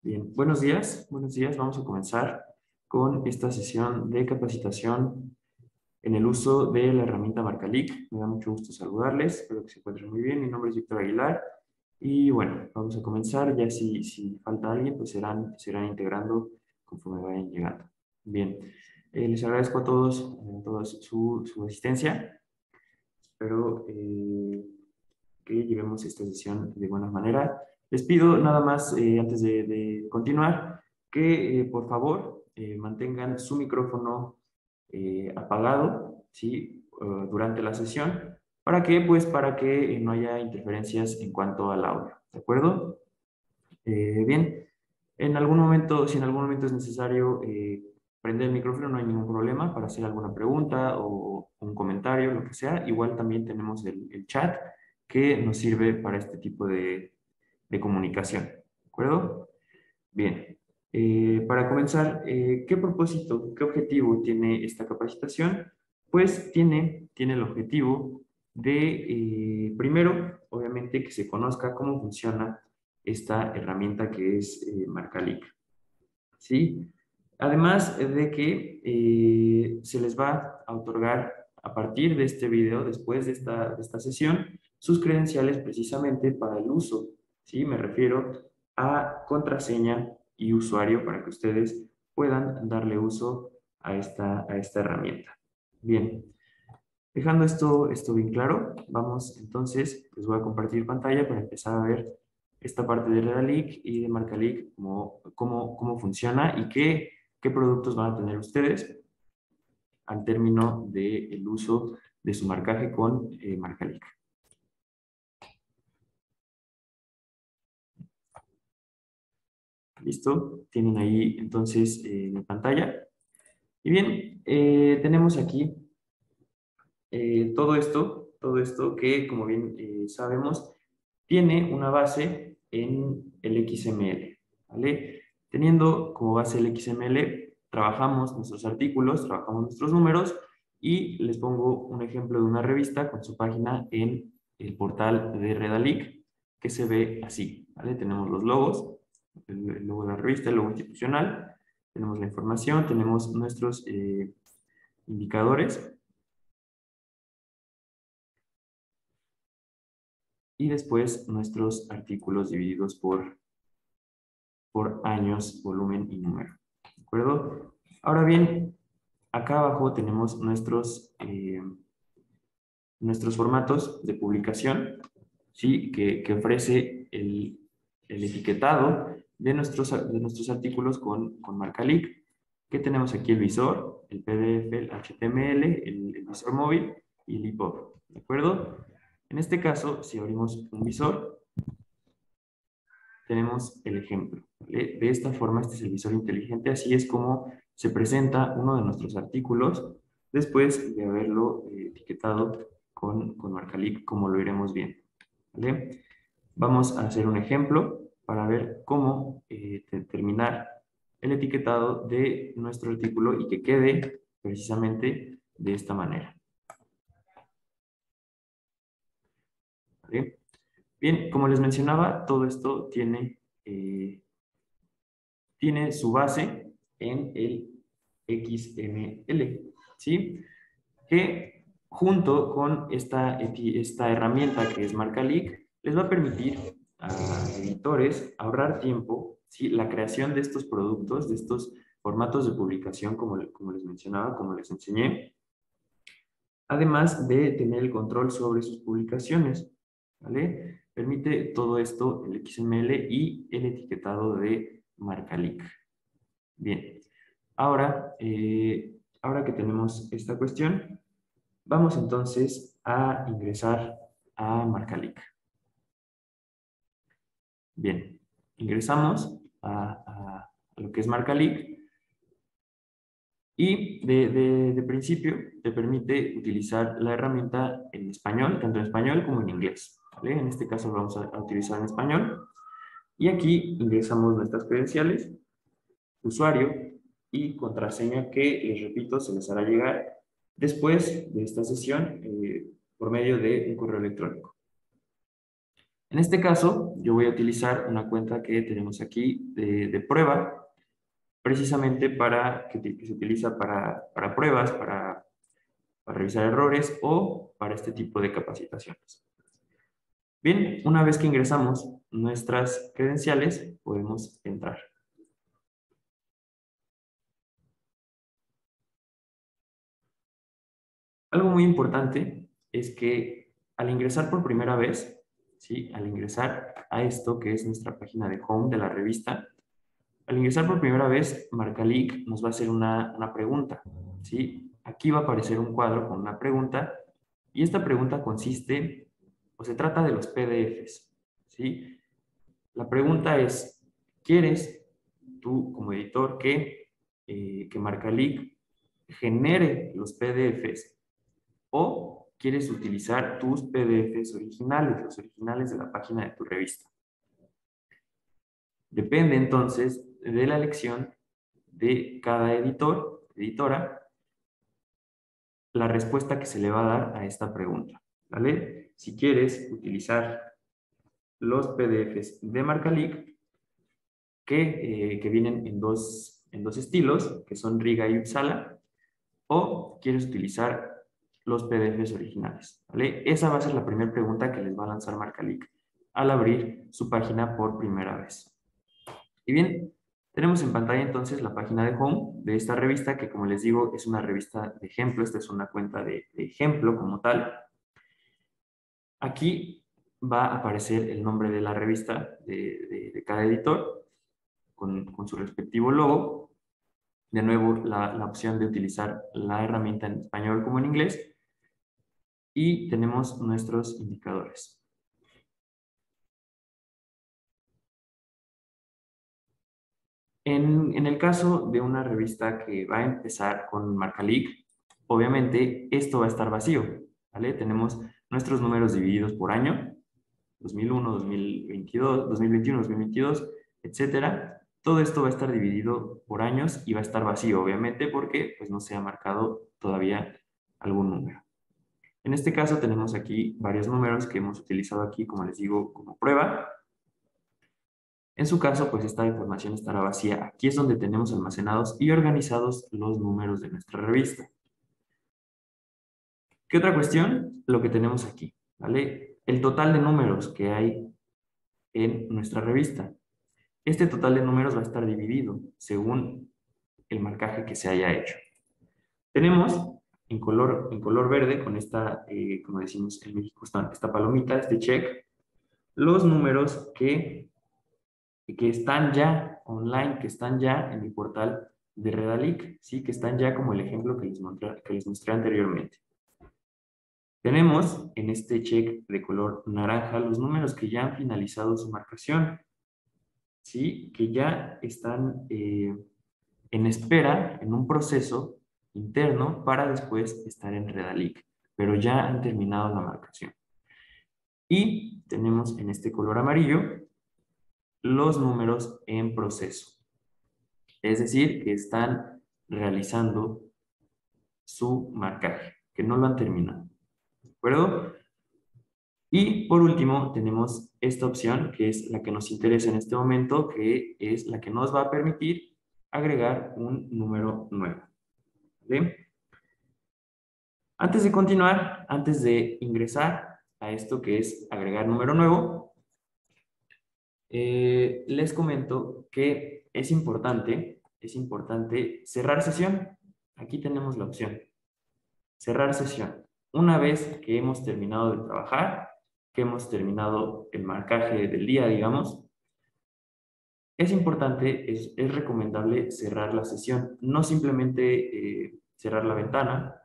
Bien, buenos días. Vamos a comenzar con esta sesión de capacitación en el uso de la herramienta Marcalic. Me da mucho gusto saludarles, espero que se encuentren muy bien. Mi nombre es Víctor Aguilar y bueno, vamos a comenzar. Ya si falta alguien, pues se irán integrando conforme vayan llegando. Bien, les agradezco a todos su asistencia. Espero que llevemos esta sesión de buena manera. Les pido nada más, antes de continuar, que por favor mantengan su micrófono apagado, ¿sí? Durante la sesión. ¿Para qué? Pues para que no haya interferencias en cuanto al audio, ¿de acuerdo? Bien, si en algún momento es necesario prender el micrófono, no hay ningún problema para hacer alguna pregunta o un comentario, lo que sea. Igual también tenemos el chat que nos sirve para este tipo de comunicación. ¿De acuerdo? Bien. Para comenzar, ¿qué propósito, qué objetivo tiene esta capacitación? Pues tiene el objetivo de, primero, obviamente, que se conozca cómo funciona esta herramienta que es Marcalic. ¿Sí? Además de que se les va a otorgar a partir de este video, después de esta sesión, sus credenciales precisamente para el uso. ¿Sí? Me refiero a contraseña y usuario para que ustedes puedan darle uso a esta herramienta. Bien, dejando esto bien claro, vamos entonces, les voy a compartir pantalla para empezar a ver esta parte de Redalic y de Marcalic, cómo funciona y qué productos van a tener ustedes al término del uso de su marcaje con Marcalic. ¿Listo? Tienen ahí entonces mi pantalla. Y bien, tenemos aquí todo esto que, como bien sabemos, tiene una base en el XML, ¿vale? Teniendo como base el XML, trabajamos nuestros artículos, trabajamos nuestros números y les pongo un ejemplo de una revista con su página en el portal de Redalic, que se ve así, ¿vale? Tenemos los logos, el logo de la revista, el logo institucional, tenemos la información, tenemos nuestros indicadores y después nuestros artículos divididos por años, volumen y número. ¿De acuerdo? Ahora bien, acá abajo tenemos nuestros formatos de publicación, ¿sí? que ofrece el etiquetado de nuestros artículos con marca LIC, que tenemos aquí el visor, el PDF, el HTML, el visor móvil y el EPUB. ¿De acuerdo? En este caso, si abrimos un visor, tenemos el ejemplo, ¿vale? De esta forma, este es el visor inteligente, así es como se presenta uno de nuestros artículos después de haberlo etiquetado con Marcalic, como lo iremos viendo, ¿vale? Vamos a hacer un ejemplo para ver cómo determinar el etiquetado de nuestro artículo y que quede precisamente de esta manera, ¿vale? Bien, como les mencionaba, todo esto tiene su base en el XML, ¿sí? Que junto con esta herramienta que es Marcalic, les va a permitir a editores ahorrar tiempo, ¿sí? La creación de estos productos, de estos formatos de publicación, como les mencionaba, como les enseñé, además de tener el control sobre sus publicaciones, ¿vale? Permite todo esto, el XML y el etiquetado de Marcalic. Bien, ahora que tenemos esta cuestión, vamos entonces a ingresar a Marcalic. Bien, ingresamos a lo que es Marcalic y de principio te permite utilizar la herramienta en español, tanto en español como en inglés, ¿vale? En este caso vamos a utilizar en español y aquí ingresamos nuestras credenciales, usuario y contraseña que, les repito, se les hará llegar después de esta sesión por medio de un correo electrónico. En este caso, yo voy a utilizar una cuenta que tenemos aquí de prueba, precisamente que se utiliza para pruebas, para revisar errores o para este tipo de capacitaciones. Bien, una vez que ingresamos nuestras credenciales, podemos entrar. Algo muy importante es que al ingresar por primera vez, ¿sí? Al ingresar a esto que es nuestra página de home de la revista, al ingresar por primera vez, Marcalic nos va a hacer una pregunta, ¿sí? Aquí va a aparecer un cuadro con una pregunta y esta pregunta consiste o se trata de los PDFs, ¿sí? La pregunta es, ¿quieres tú como editor que Marcalic genere los PDFs o quieres utilizar tus PDFs originales, los originales de la página de tu revista? Depende entonces de la elección de cada editor, editora, la respuesta que se le va a dar a esta pregunta, ¿vale? Si quieres utilizar los PDFs de Marcalic, que vienen en dos estilos, que son Riga y Uppsala, o quieres utilizar los PDFs originales, ¿vale? Esa va a ser la primera pregunta que les va a lanzar Marcalic al abrir su página por primera vez. Y bien, tenemos en pantalla entonces la página de home de esta revista, que como les digo es una revista de ejemplo, esta es una cuenta de ejemplo como tal. Aquí va a aparecer el nombre de la revista de cada editor con su respectivo logo. De nuevo, la opción de utilizar la herramienta en español como en inglés. Y tenemos nuestros indicadores. En el caso de una revista que va a empezar con Marcalic, obviamente esto va a estar vacío, ¿vale? Tenemos nuestros números divididos por año, 2001, 2022, 2021, 2022, etcétera. Todo esto va a estar dividido por años y va a estar vacío, obviamente, porque pues, no se ha marcado todavía algún número. En este caso tenemos aquí varios números que hemos utilizado aquí, como les digo, como prueba. En su caso, pues esta información estará vacía. Aquí es donde tenemos almacenados y organizados los números de nuestra revista. ¿Qué otra cuestión? Lo que tenemos aquí, ¿vale? El total de números que hay en nuestra revista. Este total de números va a estar dividido según el marcaje que se haya hecho. Tenemos en color verde, con esta, como decimos en México, esta palomita, este check, los números que están ya online, que están ya en el portal de Redalic, ¿sí? Que están ya como el ejemplo que les mostré anteriormente. Tenemos en este check de color naranja los números que ya han finalizado su marcación, ¿sí? Que ya están en espera, en un proceso interno para después estar en Redalic, pero ya han terminado la marcación. Y tenemos en este color amarillo los números en proceso. Es decir, que están realizando su marcaje, que no lo han terminado. ¿De acuerdo? Y por último, tenemos esta opción, que es la que nos interesa en este momento, que es la que nos va a permitir agregar un número nuevo. ¿Vale? Antes de continuar, antes de ingresar a esto que es agregar número nuevo, les comento que es importante cerrar sesión. Aquí tenemos la opción. Cerrar sesión. Una vez que hemos terminado de trabajar, que hemos terminado el marcaje del día, digamos, es importante, es recomendable cerrar la sesión. No simplemente cerrar la ventana,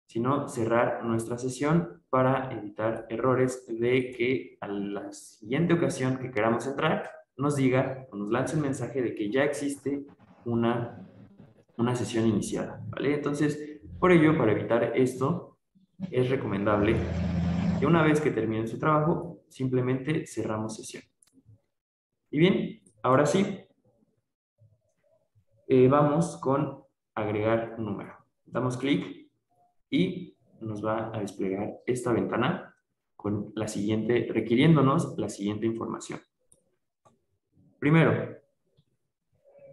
sino cerrar nuestra sesión para evitar errores de que a la siguiente ocasión que queramos entrar nos diga o nos lance un mensaje de que ya existe una sesión iniciada, ¿vale? Entonces, por ello, para evitar esto, es recomendable que una vez que terminen su trabajo, simplemente cerramos sesión. Y bien, ahora sí, vamos con agregar un número. Damos clic y nos va a desplegar esta ventana con la siguiente, requiriéndonos la siguiente información. Primero,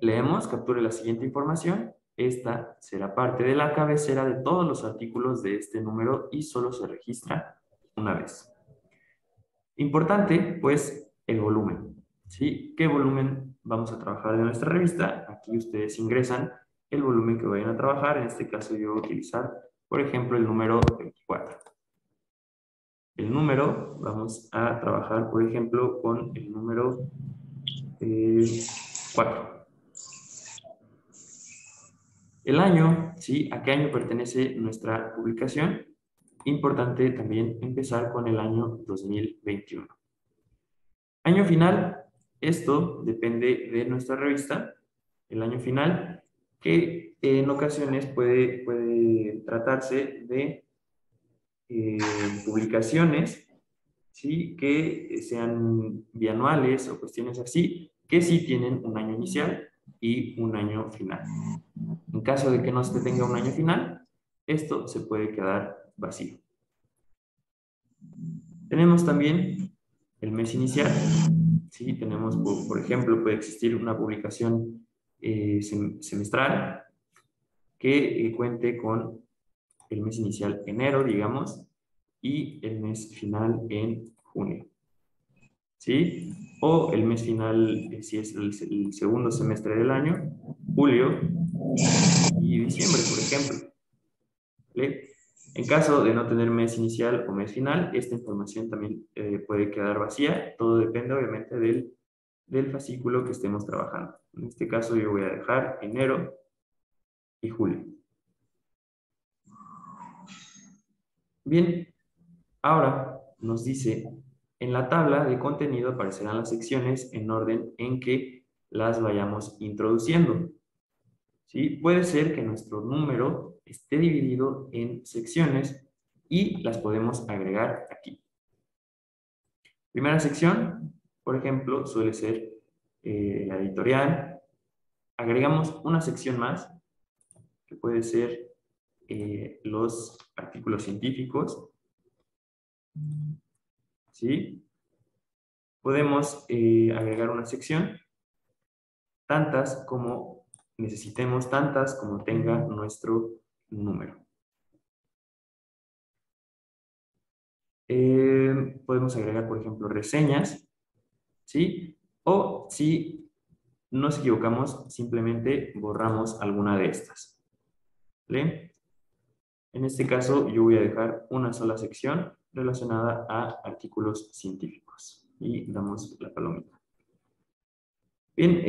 leemos, capture la siguiente información. Esta será parte de la cabecera de todos los artículos de este número y solo se registra una vez. Importante, pues, el volumen. ¿Sí? ¿Qué volumen vamos a trabajar de nuestra revista? Aquí ustedes ingresan el volumen que vayan a trabajar. En este caso yo voy a utilizar, por ejemplo, el número 24. El número, vamos a trabajar, por ejemplo, con el número 4. El año, ¿sí? ¿A qué año pertenece nuestra publicación? Importante también empezar con el año 2021. Año final, esto depende de nuestra revista. El año final, que en ocasiones puede tratarse de publicaciones, ¿sí? Que sean bianuales o cuestiones así, que sí tienen un año inicial y un año final. En caso de que no se tenga un año final, esto se puede quedar vacío. Tenemos también el mes inicial. Sí, tenemos, por ejemplo, puede existir una publicación semestral que cuente con el mes inicial enero, digamos, y el mes final en junio. ¿Sí? O el mes final, si es el segundo semestre del año, julio y diciembre, por ejemplo. ¿Vale? En caso de no tener mes inicial o mes final, esta información también puede quedar vacía. Todo depende, obviamente, del fascículo que estemos trabajando. En este caso, yo voy a dejar enero y julio. Bien, ahora nos dice, en la tabla de contenido aparecerán las secciones en orden en que las vayamos introduciendo. ¿Sí? Puede ser que nuestro número esté dividido en secciones y las podemos agregar aquí. Primera sección, por ejemplo, suele ser la editorial. Agregamos una sección más, que puede ser los artículos científicos. ¿Sí? Podemos agregar una sección, tantas como necesitemos, tantas como tenga nuestro número. Podemos agregar, por ejemplo, reseñas, ¿sí? O si nos equivocamos, simplemente borramos alguna de estas. ¿Vale? En este caso, yo voy a dejar una sola sección relacionada a artículos científicos. Y damos la palomita. Bien,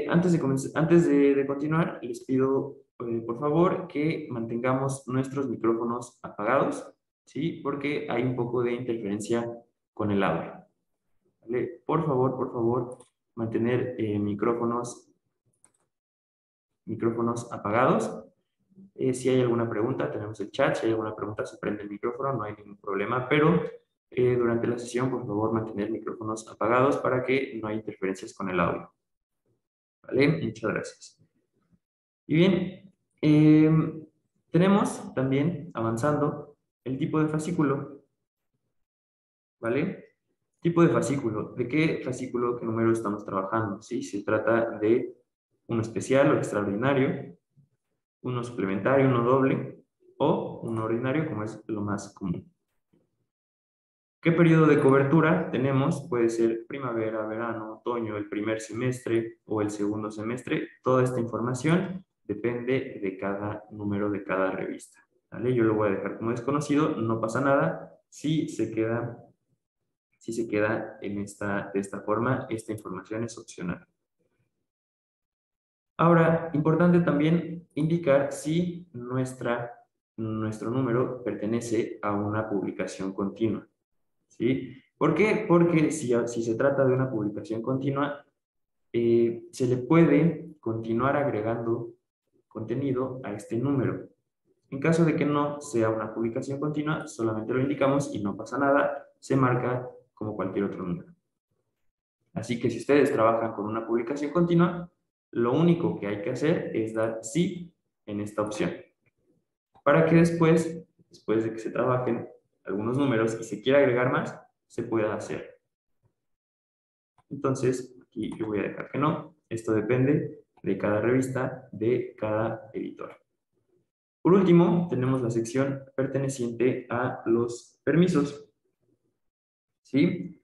antes de continuar, les pido, por favor, que mantengamos nuestros micrófonos apagados, ¿sí? Porque hay un poco de interferencia con el audio. ¿Vale? Por favor, mantener micrófonos apagados. Si hay alguna pregunta, tenemos el chat. Si hay alguna pregunta, se prende el micrófono, no hay ningún problema. Pero durante la sesión, por favor, mantener micrófonos apagados para que no haya interferencias con el audio. ¿Vale? Muchas gracias. Y bien, tenemos también, avanzando, el tipo de fascículo. ¿Vale? Tipo de fascículo. ¿De qué fascículo, qué número estamos trabajando? ¿Sí? Se trata de uno especial o extraordinario, uno suplementario, uno doble, o uno ordinario, como es lo más común. ¿Qué periodo de cobertura tenemos? Puede ser primavera, verano, otoño, el primer semestre o el segundo semestre. Toda esta información depende de cada número de cada revista. ¿Vale? Yo lo voy a dejar como desconocido, no pasa nada si se queda de esta forma. Esta información es opcional. Ahora, importante también indicar si nuestro número pertenece a una publicación continua. ¿Sí? ¿Por qué? Porque si se trata de una publicación continua, se le puede continuar agregando contenido a este número. En caso de que no sea una publicación continua, solamente lo indicamos y no pasa nada, se marca como cualquier otro número. Así que si ustedes trabajan con una publicación continua, lo único que hay que hacer es dar sí en esta opción. Para que después de que se trabajen algunos números y se quiere agregar más, se puede hacer. Entonces, aquí yo voy a dejar que no. Esto depende de cada revista, de cada editor. Por último, tenemos la sección perteneciente a los permisos. ¿Sí?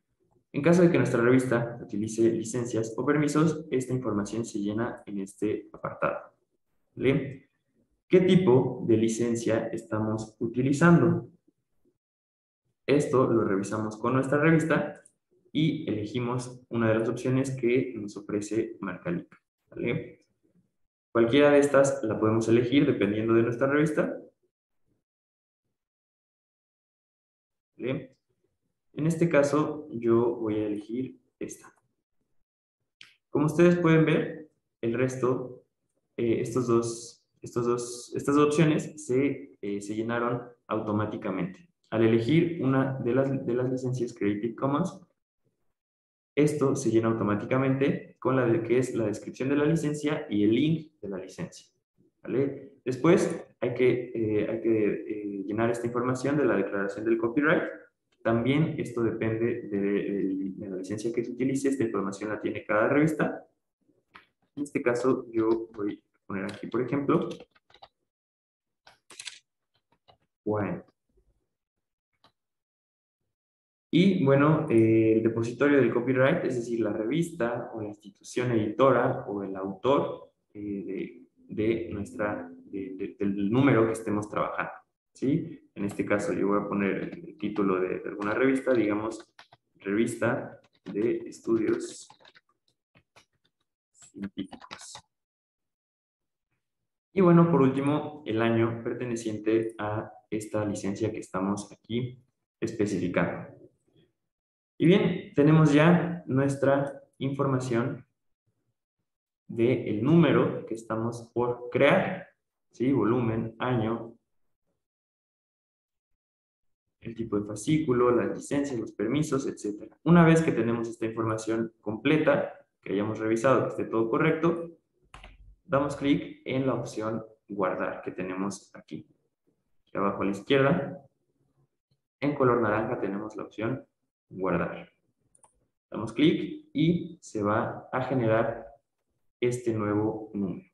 En caso de que nuestra revista utilice licencias o permisos, esta información se llena en este apartado. ¿Vale? ¿Qué tipo de licencia estamos utilizando? Esto lo revisamos con nuestra revista y elegimos una de las opciones que nos ofrece Marcalic. ¿Vale? Cualquiera de estas la podemos elegir dependiendo de nuestra revista. ¿Vale? En este caso, yo voy a elegir esta. Como ustedes pueden ver, el resto, estas dos opciones se llenaron automáticamente. Al elegir una de las licencias Creative Commons, esto se llena automáticamente con la de que es la descripción de la licencia y el link de la licencia. ¿Vale? Después hay que llenar esta información de la declaración del copyright. También esto depende de la licencia que se utilice. Esta información la tiene cada revista. En este caso yo voy a poner aquí, por ejemplo, Wine. Y bueno, el depositorio del copyright, es decir, la revista o la institución editora o el autor del número que estemos trabajando. ¿Sí? En este caso yo voy a poner el título de alguna revista, digamos, Revista de Estudios Científicos. Y bueno, por último, el año perteneciente a esta licencia que estamos aquí especificando. Y bien, tenemos ya nuestra información del número que estamos por crear, ¿sí? Volumen, año, el tipo de fascículo, las licencias, los permisos, etc. Una vez que tenemos esta información completa, que hayamos revisado que esté todo correcto, damos clic en la opción guardar que tenemos aquí. Aquí abajo a la izquierda, en color naranja tenemos la opción guardar. Damos clic y se va a generar este nuevo número.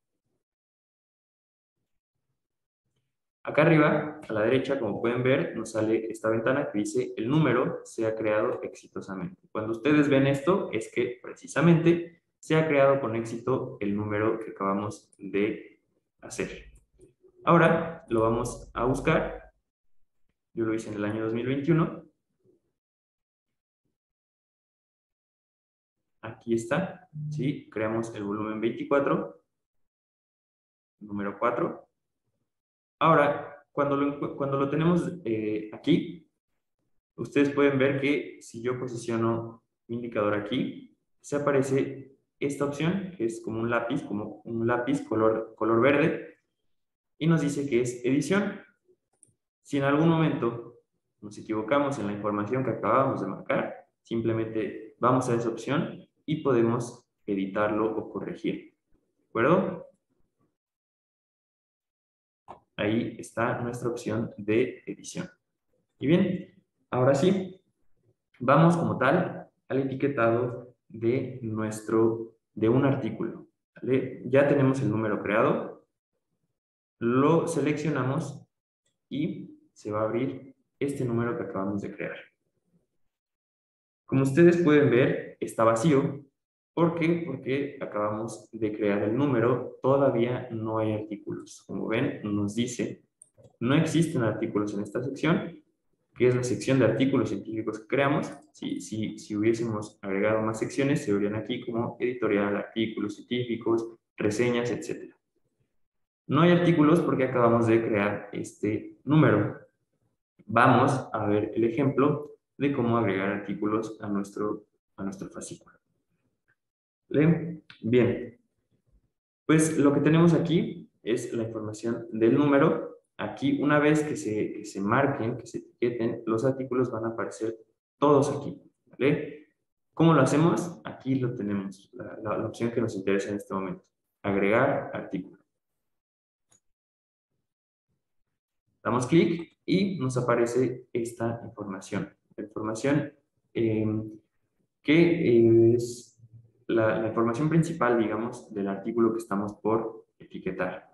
Acá arriba, a la derecha, como pueden ver, nos sale esta ventana que dice el número se ha creado exitosamente. Cuando ustedes ven esto, es que precisamente se ha creado con éxito el número que acabamos de hacer. Ahora lo vamos a buscar. Yo lo hice en el año 2021. Aquí está, ¿sí? Creamos el volumen 24, número 4. Ahora, cuando lo tenemos aquí, ustedes pueden ver que si yo posiciono mi indicador aquí, se aparece esta opción, que es como un lápiz color verde, y nos dice que es edición. Si en algún momento nos equivocamos en la información que acabamos de marcar, simplemente vamos a esa opción y podemos editarlo o corregir. ¿De acuerdo? Ahí está nuestra opción de edición. Y bien, ahora sí, vamos como tal al etiquetado de un artículo. ¿Vale? Ya tenemos el número creado, lo seleccionamos y se va a abrir este número que acabamos de crear. Como ustedes pueden ver, está vacío. ¿Por qué? Porque acabamos de crear el número, todavía no hay artículos. Como ven, nos dice, no existen artículos en esta sección, que es la sección de artículos científicos que creamos. Si hubiésemos agregado más secciones, se verían aquí como editorial, artículos científicos, reseñas, etc. No hay artículos porque acabamos de crear este número. Vamos a ver el ejemplo de cómo agregar artículos a nuestro fascículo. Bien, pues lo que tenemos aquí es la información del número. Aquí, una vez que se marquen, que se etiqueten, los artículos van a aparecer todos aquí. ¿Vale? ¿Cómo lo hacemos? Aquí lo tenemos, la opción que nos interesa en este momento. Agregar artículo. Damos clic y nos aparece esta información. La información que es la información principal, digamos, del artículo que estamos por etiquetar.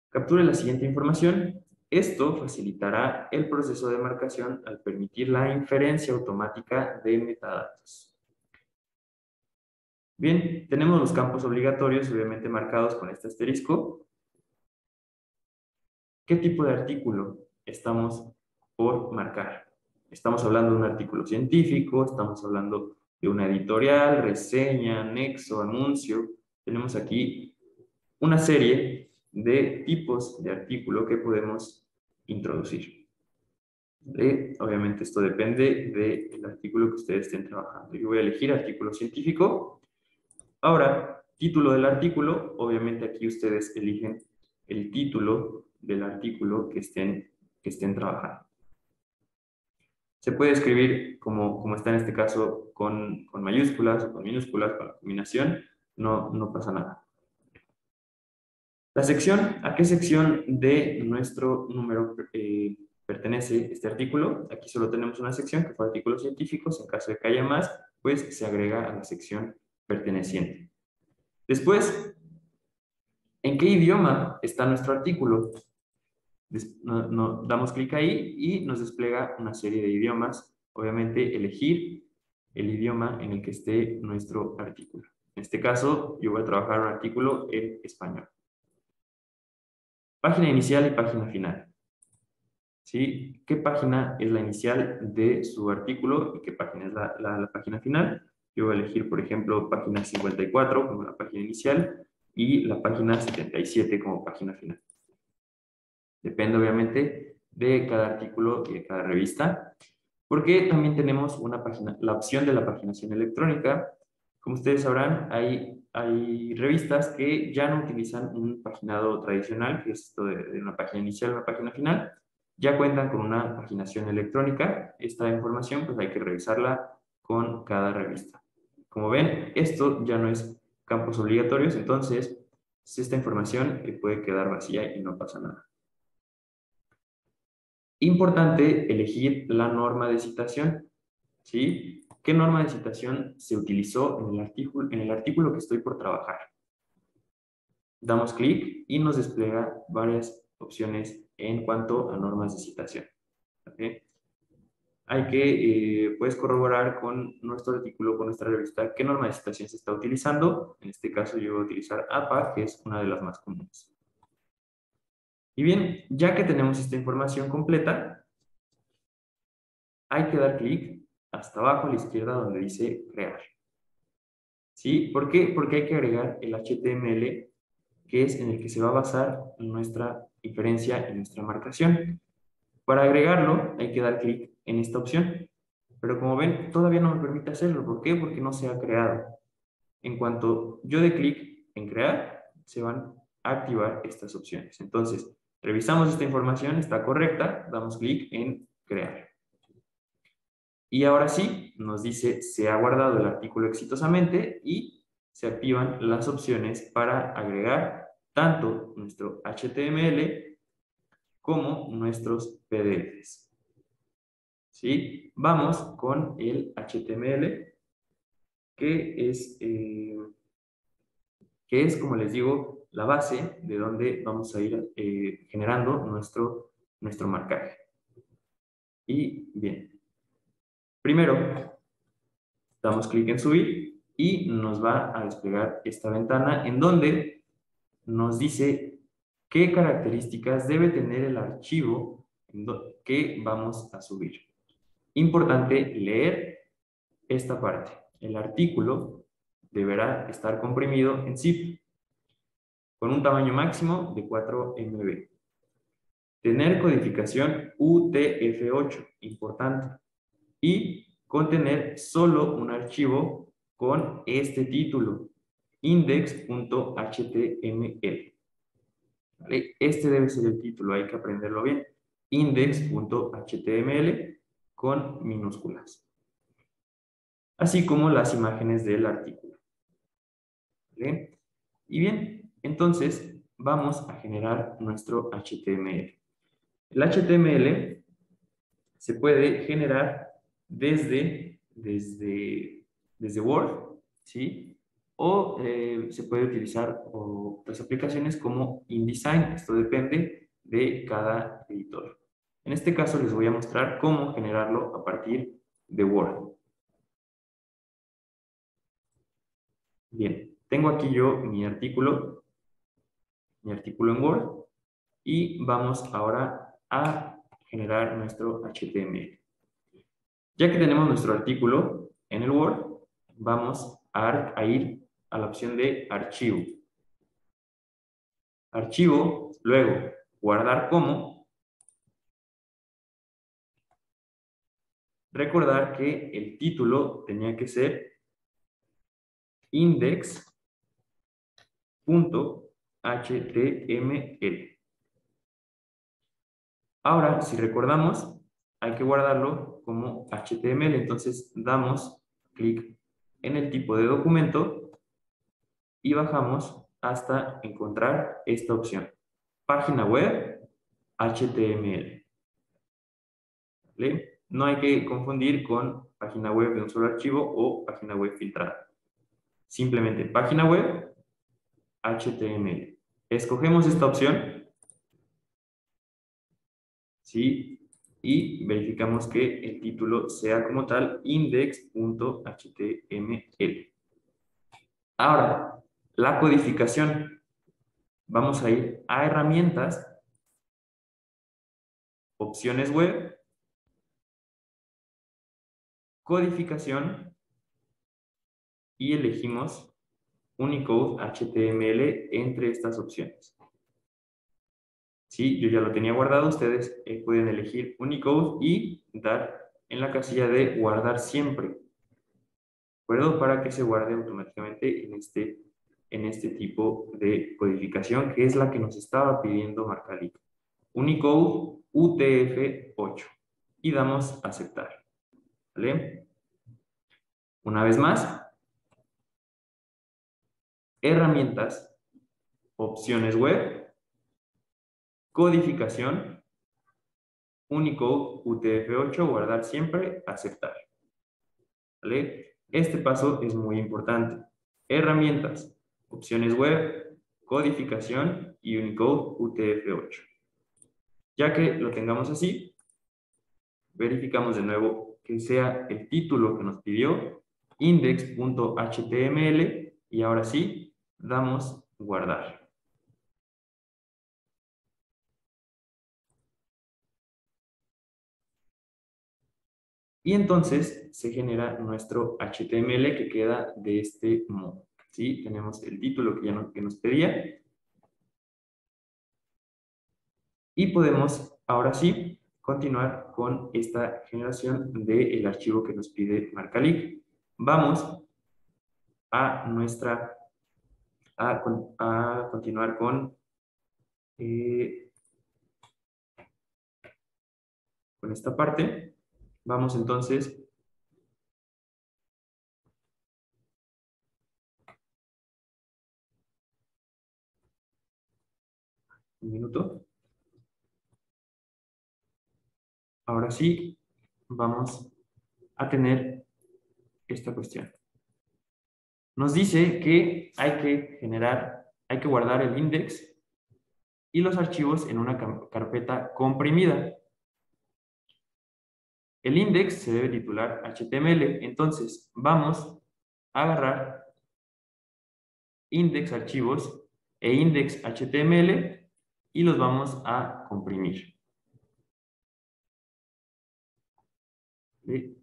Capture la siguiente información. Esto facilitará el proceso de marcación al permitir la inferencia automática de metadatos. Bien, tenemos los campos obligatorios, obviamente marcados con este asterisco. ¿Qué tipo de artículo estamos por marcar? Estamos hablando de un artículo científico, estamos hablando de una editorial, reseña, anexo, anuncio. Tenemos aquí una serie de tipos de artículo que podemos introducir. Obviamente esto depende del artículo que ustedes estén trabajando. Yo voy a elegir artículo científico. Ahora, título del artículo, obviamente aquí ustedes eligen el título del artículo que estén trabajando. Se puede escribir como está en este caso con mayúsculas o con minúsculas, con la combinación, no pasa nada. La sección, ¿a qué sección de nuestro número pertenece este artículo? Aquí solo tenemos una sección que fue artículos científicos. En caso de que haya más, pues se agrega a la sección perteneciente. Después, ¿en qué idioma está nuestro artículo? Damos clic ahí y nos despliega una serie de idiomas. Obviamente, elegir el idioma en el que esté nuestro artículo. En este caso, yo voy a trabajar un artículo en español. Página inicial y página final. ¿Sí? ¿Qué página es la inicial de su artículo y qué página es la página final? Yo voy a elegir, por ejemplo, página 54 como la página inicial y la página 77 como página final. Depende, obviamente, de cada artículo y de cada revista, porque también tenemos una página, la opción de la paginación electrónica. Como ustedes sabrán, hay revistas que ya no utilizan un paginado tradicional, que es esto de una página inicial a una página final, ya cuentan con una paginación electrónica. Esta información pues hay que revisarla con cada revista. Como ven, esto ya no es campos obligatorios, entonces esta información puede quedar vacía y no pasa nada. Importante elegir la norma de citación. ¿Sí? ¿Qué norma de citación se utilizó en el artículo que estoy por trabajar? Damos clic y nos despliega varias opciones en cuanto a normas de citación. ¿Okay? Hay que pues, corroborar con nuestro artículo, con nuestra revista, qué norma de citación se está utilizando. En este caso yo voy a utilizar APA, que es una de las más comunes. Y bien, ya que tenemos esta información completa, hay que dar clic hasta abajo a la izquierda donde dice crear. ¿Sí? ¿Por qué? Porque hay que agregar el HTML, que es en el que se va a basar nuestra inferencia y nuestra marcación. Para agregarlo hay que dar clic en esta opción. Pero como ven, todavía no me permite hacerlo. ¿Por qué? Porque no se ha creado. En cuanto yo dé clic en crear, se van a activar estas opciones. Entonces, revisamos esta información, está correcta, damos clic en crear. Y ahora sí, nos dice, se ha guardado el artículo exitosamente y se activan las opciones para agregar tanto nuestro HTML como nuestros PDFs. ¿Sí? Vamos con el HTML, que es, como les digo, la base de donde vamos a ir generando nuestro marcaje. Y bien, primero damos clic en subir y nos va a desplegar esta ventana en donde nos dice qué características debe tener el archivo que vamos a subir. Importante leer esta parte. El artículo deberá estar comprimido en zip con un tamaño máximo de 4 MB. Tener codificación UTF-8, importante. Y contener solo un archivo con este título, index.html. ¿Vale? Este debe ser el título, hay que aprenderlo bien. Index.html con minúsculas. Así como las imágenes del artículo. ¿Vale? Y bien, entonces vamos a generar nuestro HTML. El HTML se puede generar desde Word, ¿sí? O se puede utilizar otras aplicaciones como InDesign. Esto depende de cada editor. En este caso les voy a mostrar cómo generarlo a partir de Word. Bien, tengo aquí yo mi artículo en Word y vamos ahora a generar nuestro HTML. Ya que tenemos nuestro artículo en el Word, vamos a ir a la opción de archivo. Archivo, luego guardar como. Recordar que el título tenía que ser index.html. Ahora, si recordamos, hay que guardarlo como HTML. Entonces, damos clic en el tipo de documento y bajamos hasta encontrar esta opción. Página web, HTML. ¿Vale? No hay que confundir con página web de un solo archivo o página web filtrada. Simplemente página web, HTML. Escogemos esta opción, ¿sí? Y verificamos que el título sea como tal index.html. Ahora, la codificación. Vamos a ir a herramientas, opciones web, codificación y elegimos Unicode HTML entre estas opciones. Sí, yo ya lo tenía guardado, ustedes pueden elegir Unicode y dar en la casilla de guardar siempre, ¿de acuerdo? Para que se guarde automáticamente en este tipo de codificación, que es la que nos estaba pidiendo Marcalic. Unicode UTF-8 y damos a aceptar, ¿vale? Una vez más, herramientas, opciones web, codificación, Unicode UTF-8, guardar siempre, aceptar. ¿Vale? Este paso es muy importante. Herramientas, opciones web, codificación y Unicode UTF-8. Ya que lo tengamos así, verificamos de nuevo que sea el título que nos pidió, index.html, y ahora sí, damos guardar. Y entonces se genera nuestro HTML que queda de este modo. ¿Sí? Tenemos el título que nos pedía. Y podemos, ahora sí, continuar con esta generación del archivo que nos pide Marcalic. Vamos a continuar con esta parte. Vamos entonces un minuto. Ahora sí, vamos a tener esta cuestión. Nos dice que hay que guardar el index y los archivos en una carpeta comprimida. El index se debe titular HTML. Entonces, vamos a agarrar index archivos e index HTML y los vamos a comprimir. ¿Sí?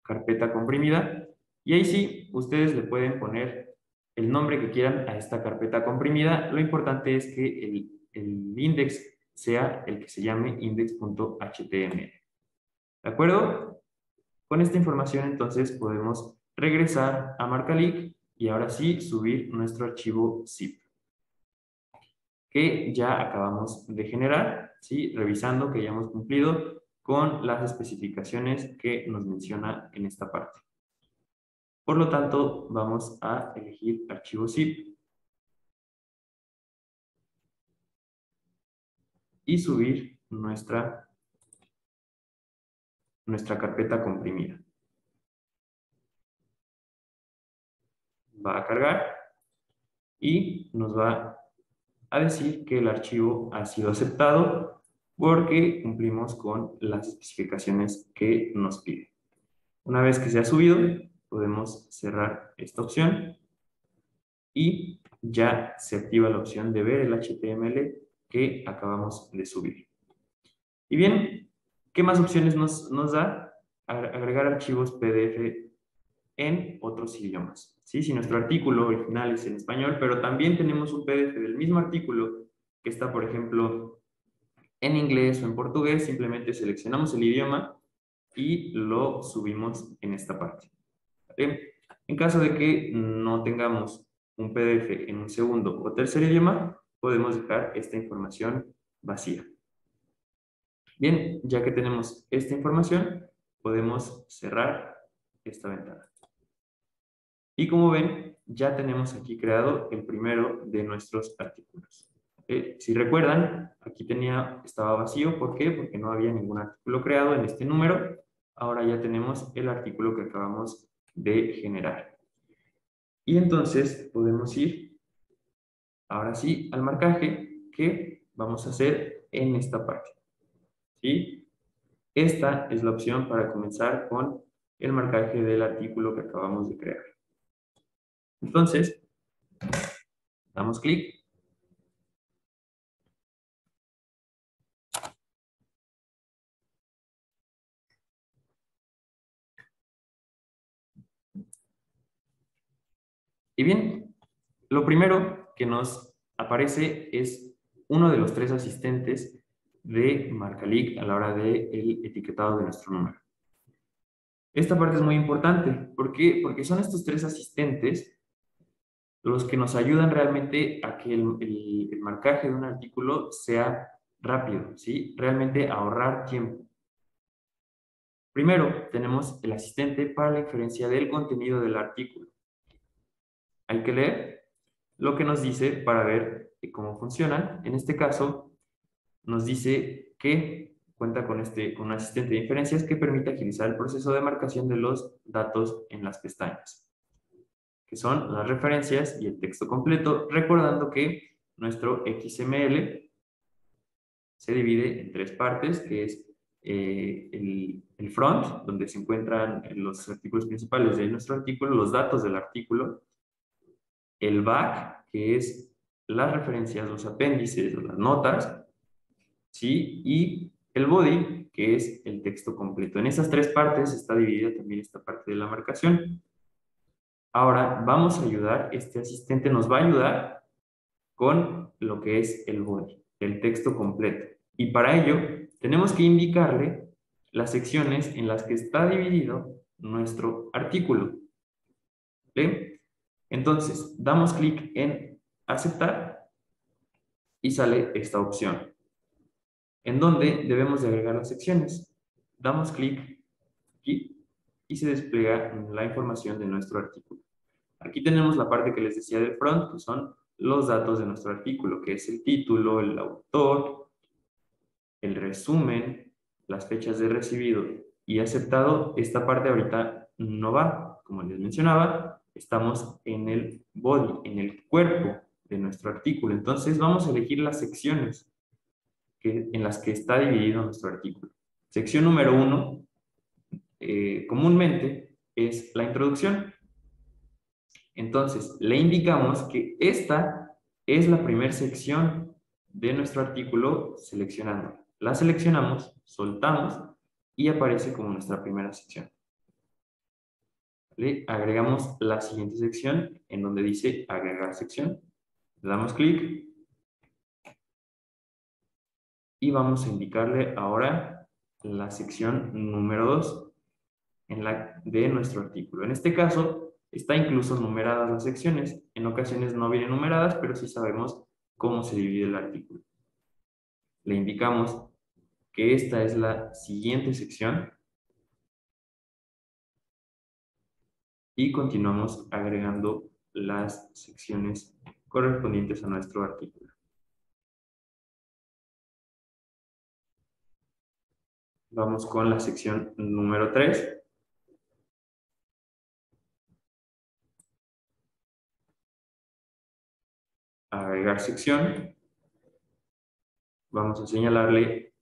Carpeta comprimida. Y ahí sí, ustedes le pueden poner el nombre que quieran a esta carpeta comprimida. Lo importante es que el index sea el que se llame index.html. ¿De acuerdo? Con esta información entonces podemos regresar a Marcalic y ahora sí subir nuestro archivo zip que ya acabamos de generar, ¿sí? Revisando que ya hemos cumplido con las especificaciones que nos menciona en esta parte. Por lo tanto, vamos a elegir archivo zip. y subir nuestra carpeta comprimida. Va a cargar y nos va a decir que el archivo ha sido aceptado porque cumplimos con las especificaciones que nos pide. Una vez que se ha subido, podemos cerrar esta opción y ya se activa la opción de ver el HTML que acabamos de subir. Y bien, ¿qué más opciones nos da? Agregar archivos PDF en otros idiomas. ¿Sí? Si nuestro artículo original es en español, pero también tenemos un PDF del mismo artículo que está, por ejemplo, en inglés o en portugués, simplemente seleccionamos el idioma y lo subimos en esta parte. ¿Vale? En caso de que no tengamos un PDF en un segundo o tercer idioma, podemos dejar esta información vacía. Bien, ya que tenemos esta información, podemos cerrar esta ventana. Y como ven, ya tenemos aquí creado el primero de nuestros artículos. Si recuerdan, aquí estaba vacío. ¿Por qué? Porque no había ningún artículo creado en este número. Ahora ya tenemos el artículo que acabamos de generar. Y entonces podemos ir, ahora sí, al marcaje que vamos a hacer en esta parte. ¿Sí? Esta es la opción para comenzar con el marcaje del artículo que acabamos de crear. Entonces, damos clic. Y bien, lo primero que nos aparece es uno de los 3 asistentes de Marcalic a la hora del etiquetado de nuestro número. Esta parte es muy importante. ¿Por qué? Porque son estos 3 asistentes los que nos ayudan realmente a que el marcaje de un artículo sea rápido, ¿sí? Realmente ahorrar tiempo. Primero, tenemos el asistente para la inferencia del contenido del artículo. Hay que leer lo que nos dice para ver cómo funcionan. En este caso, nos dice que cuenta con un asistente de inferencias que permite agilizar el proceso de marcación de los datos en las pestañas, que son las referencias y el texto completo, recordando que nuestro XML se divide en 3 partes, que es el front, donde se encuentran los artículos principales de nuestro artículo, los datos del artículo, el back, que es las referencias, los apéndices, las notas, ¿sí? Y el body, que es el texto completo. En esas 3 partes está dividida también esta parte de la marcación. Ahora vamos a ayudar, este asistente nos va a ayudar con lo que es el body, el texto completo. Y para ello tenemos que indicarle las secciones en las que está dividido nuestro artículo. ¿Bien? Entonces, damos clic en aceptar y sale esta opción, en donde debemos de agregar las secciones. Damos clic aquí y se despliega la información de nuestro artículo. Aquí tenemos la parte que les decía del front, que son los datos de nuestro artículo, que es el título, el autor, el resumen, las fechas de recibido y aceptado. Esta parte ahorita no va, como les mencionaba, estamos en el body, en el cuerpo de nuestro artículo. Entonces vamos a elegir las secciones en las que está dividido nuestro artículo. Sección número 1, comúnmente, es la introducción. Entonces, le indicamos que esta es la primera sección de nuestro artículo seleccionando. La seleccionamos, soltamos y aparece como nuestra primera sección. Le agregamos la siguiente sección en donde dice agregar sección. Le damos clic y vamos a indicarle ahora la sección número 2 de nuestro artículo. En este caso, está incluso numeradas las secciones. En ocasiones no vienen numeradas, pero sí sabemos cómo se divide el artículo. Le indicamos que esta es la siguiente sección y continuamos agregando las secciones correspondientes a nuestro artículo. Vamos con la sección número 3. Agregar sección. Vamos a señalarle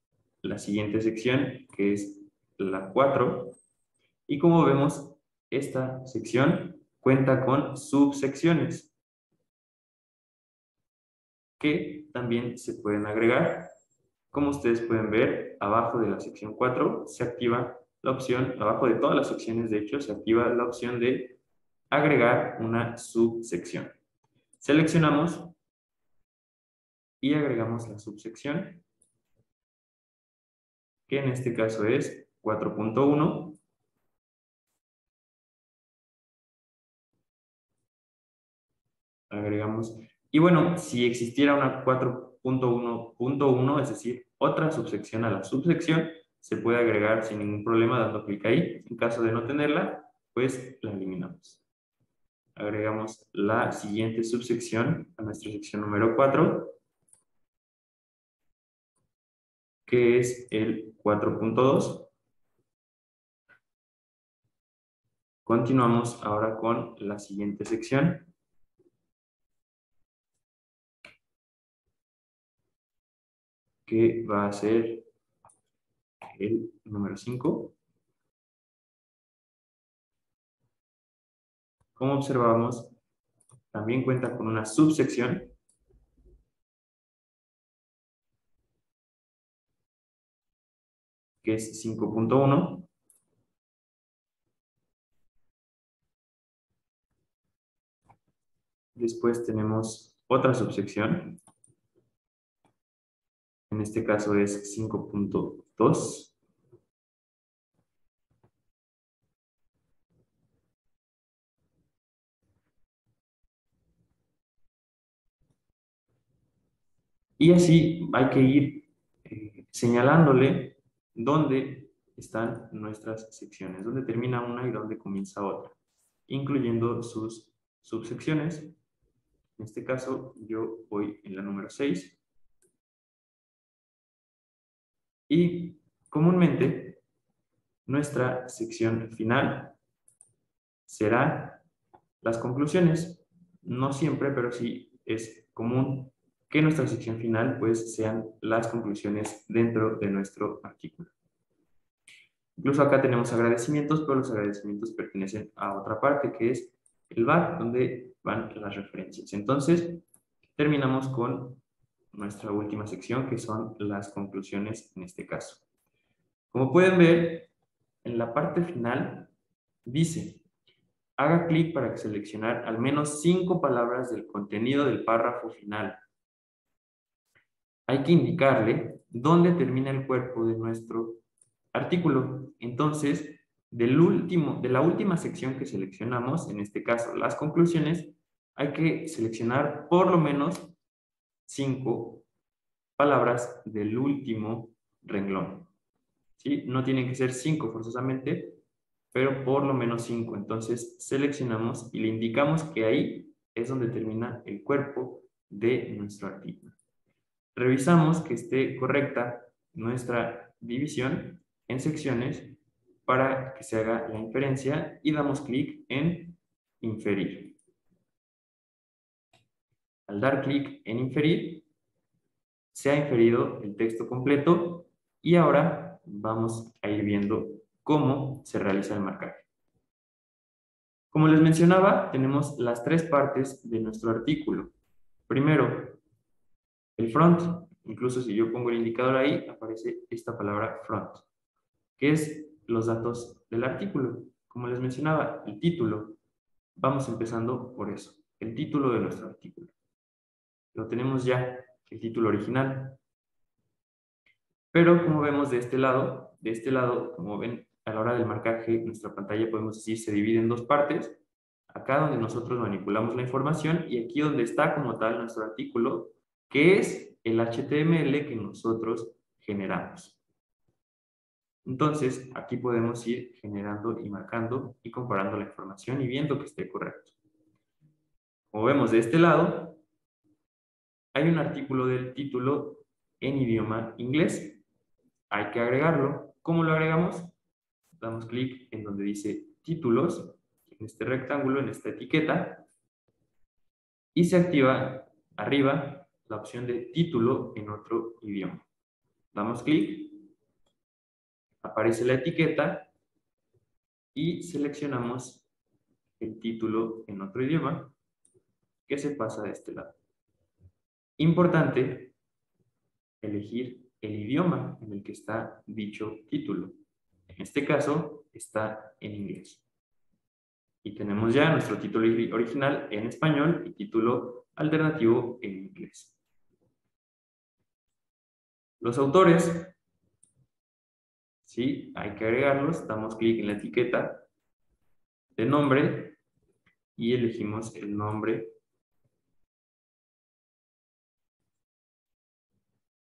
la siguiente sección, que es la 4. Y como vemos, esta sección cuenta con subsecciones que también se pueden agregar. Como ustedes pueden ver, abajo de la sección 4 se activa la opción, abajo de todas las secciones de hecho, se activa la opción de agregar una subsección. Seleccionamos y agregamos la subsección, que en este caso es 4.1. Agregamos. Y bueno, si existiera una 4.1.1, es decir, otra subsección a la subsección, se puede agregar sin ningún problema dando clic ahí. En caso de no tenerla, pues la eliminamos. Agregamos la siguiente subsección a nuestra sección número 4, que es el 4.2. Continuamos ahora con la siguiente sección, que va a ser el número 5. Como observamos, también cuenta con una subsección, que es 5.1. Después tenemos otra subsección, en este caso es 5.2. Y así hay que ir señalándole dónde están nuestras secciones, dónde termina una y dónde comienza otra, incluyendo sus subsecciones. En este caso, yo voy en la número 6. Y comúnmente, nuestra sección final será las conclusiones. No siempre, pero sí es común que nuestra sección final pues sean las conclusiones dentro de nuestro artículo. Incluso acá tenemos agradecimientos, pero los agradecimientos pertenecen a otra parte que es el bar, donde van las referencias. Entonces, terminamos con nuestra última sección, que son las conclusiones en este caso. Como pueden ver, en la parte final dice: haga clic para seleccionar al menos 5 palabras del contenido del párrafo final. Hay que indicarle dónde termina el cuerpo de nuestro artículo. Entonces, de la última sección que seleccionamos, en este caso las conclusiones, hay que seleccionar por lo menos 5 palabras del último renglón. ¿Sí? No tienen que ser 5 forzosamente, pero por lo menos 5. Entonces seleccionamos y le indicamos que ahí es donde termina el cuerpo de nuestro artículo. Revisamos que esté correcta nuestra división en secciones para que se haga la inferencia y damos clic en inferir. Al dar clic en inferir, se ha inferido el texto completo y ahora vamos a ir viendo cómo se realiza el marcaje. Como les mencionaba, tenemos las 3 partes de nuestro artículo. Primero, el front. Incluso si yo pongo el indicador ahí, aparece esta palabra front, que es los datos del artículo. Como les mencionaba, el título. Vamos empezando por eso, el título de nuestro artículo. Lo tenemos ya, el título original. Pero como vemos de este lado, como ven, a la hora del marcaje, nuestra pantalla, podemos decir, se divide en 2 partes. Acá donde nosotros manipulamos la información y aquí donde está como tal nuestro artículo, que es el HTML que nosotros generamos. Entonces, aquí podemos ir generando y marcando y comparando la información y viendo que esté correcto. Como vemos de este lado, hay un artículo del título en idioma inglés. Hay que agregarlo. ¿Cómo lo agregamos? Damos clic en donde dice títulos, en este rectángulo, en esta etiqueta, y se activa arriba la opción de título en otro idioma. Damos clic, aparece la etiqueta y seleccionamos el título en otro idioma que se pasa de este lado. Importante elegir el idioma en el que está dicho título. En este caso está en inglés. Y tenemos ya nuestro título original en español y título alternativo en inglés. Los autores, ¿sí? Hay que agregarlos. Damos clic en la etiqueta de nombre y elegimos el nombre.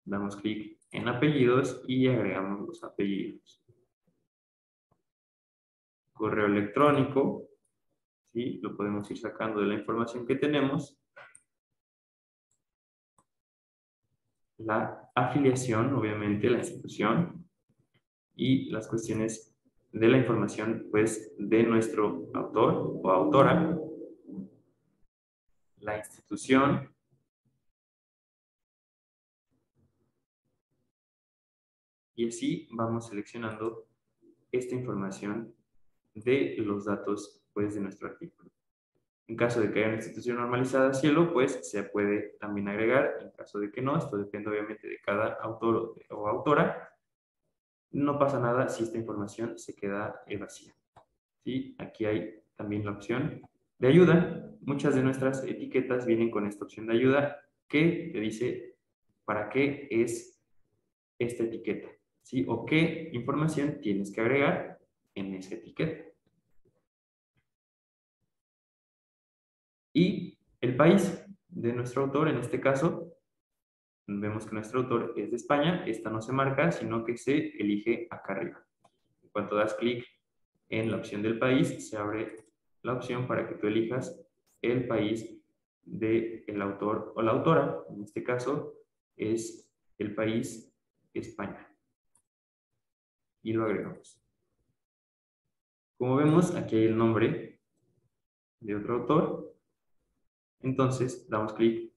Damos clic en apellidos y agregamos los apellidos. Correo electrónico, ¿sí? Lo podemos ir sacando de la información que tenemos. La afiliación, obviamente, la institución y las cuestiones de la información, pues, de nuestro autor o autora, la institución, y así vamos seleccionando esta información de los datos, pues, de nuestro artículo. En caso de que haya una institución normalizada cielo, pues se puede también agregar. En caso de que no, esto depende obviamente de cada autor o autora. No pasa nada si esta información se queda vacía. ¿Sí? Aquí hay también la opción de ayuda. Muchas de nuestras etiquetas vienen con esta opción de ayuda que te dice para qué es esta etiqueta, ¿sí? O qué información tienes que agregar en esa etiqueta. Y el país de nuestro autor, en este caso, vemos que nuestro autor es de España. Esta no se marca, sino que se elige acá arriba. En cuanto das clic en la opción del país, se abre la opción para que tú elijas el país del autor o la autora. En este caso es el país España. Y lo agregamos. Como vemos, aquí hay el nombre de otro autor. Entonces, damos clic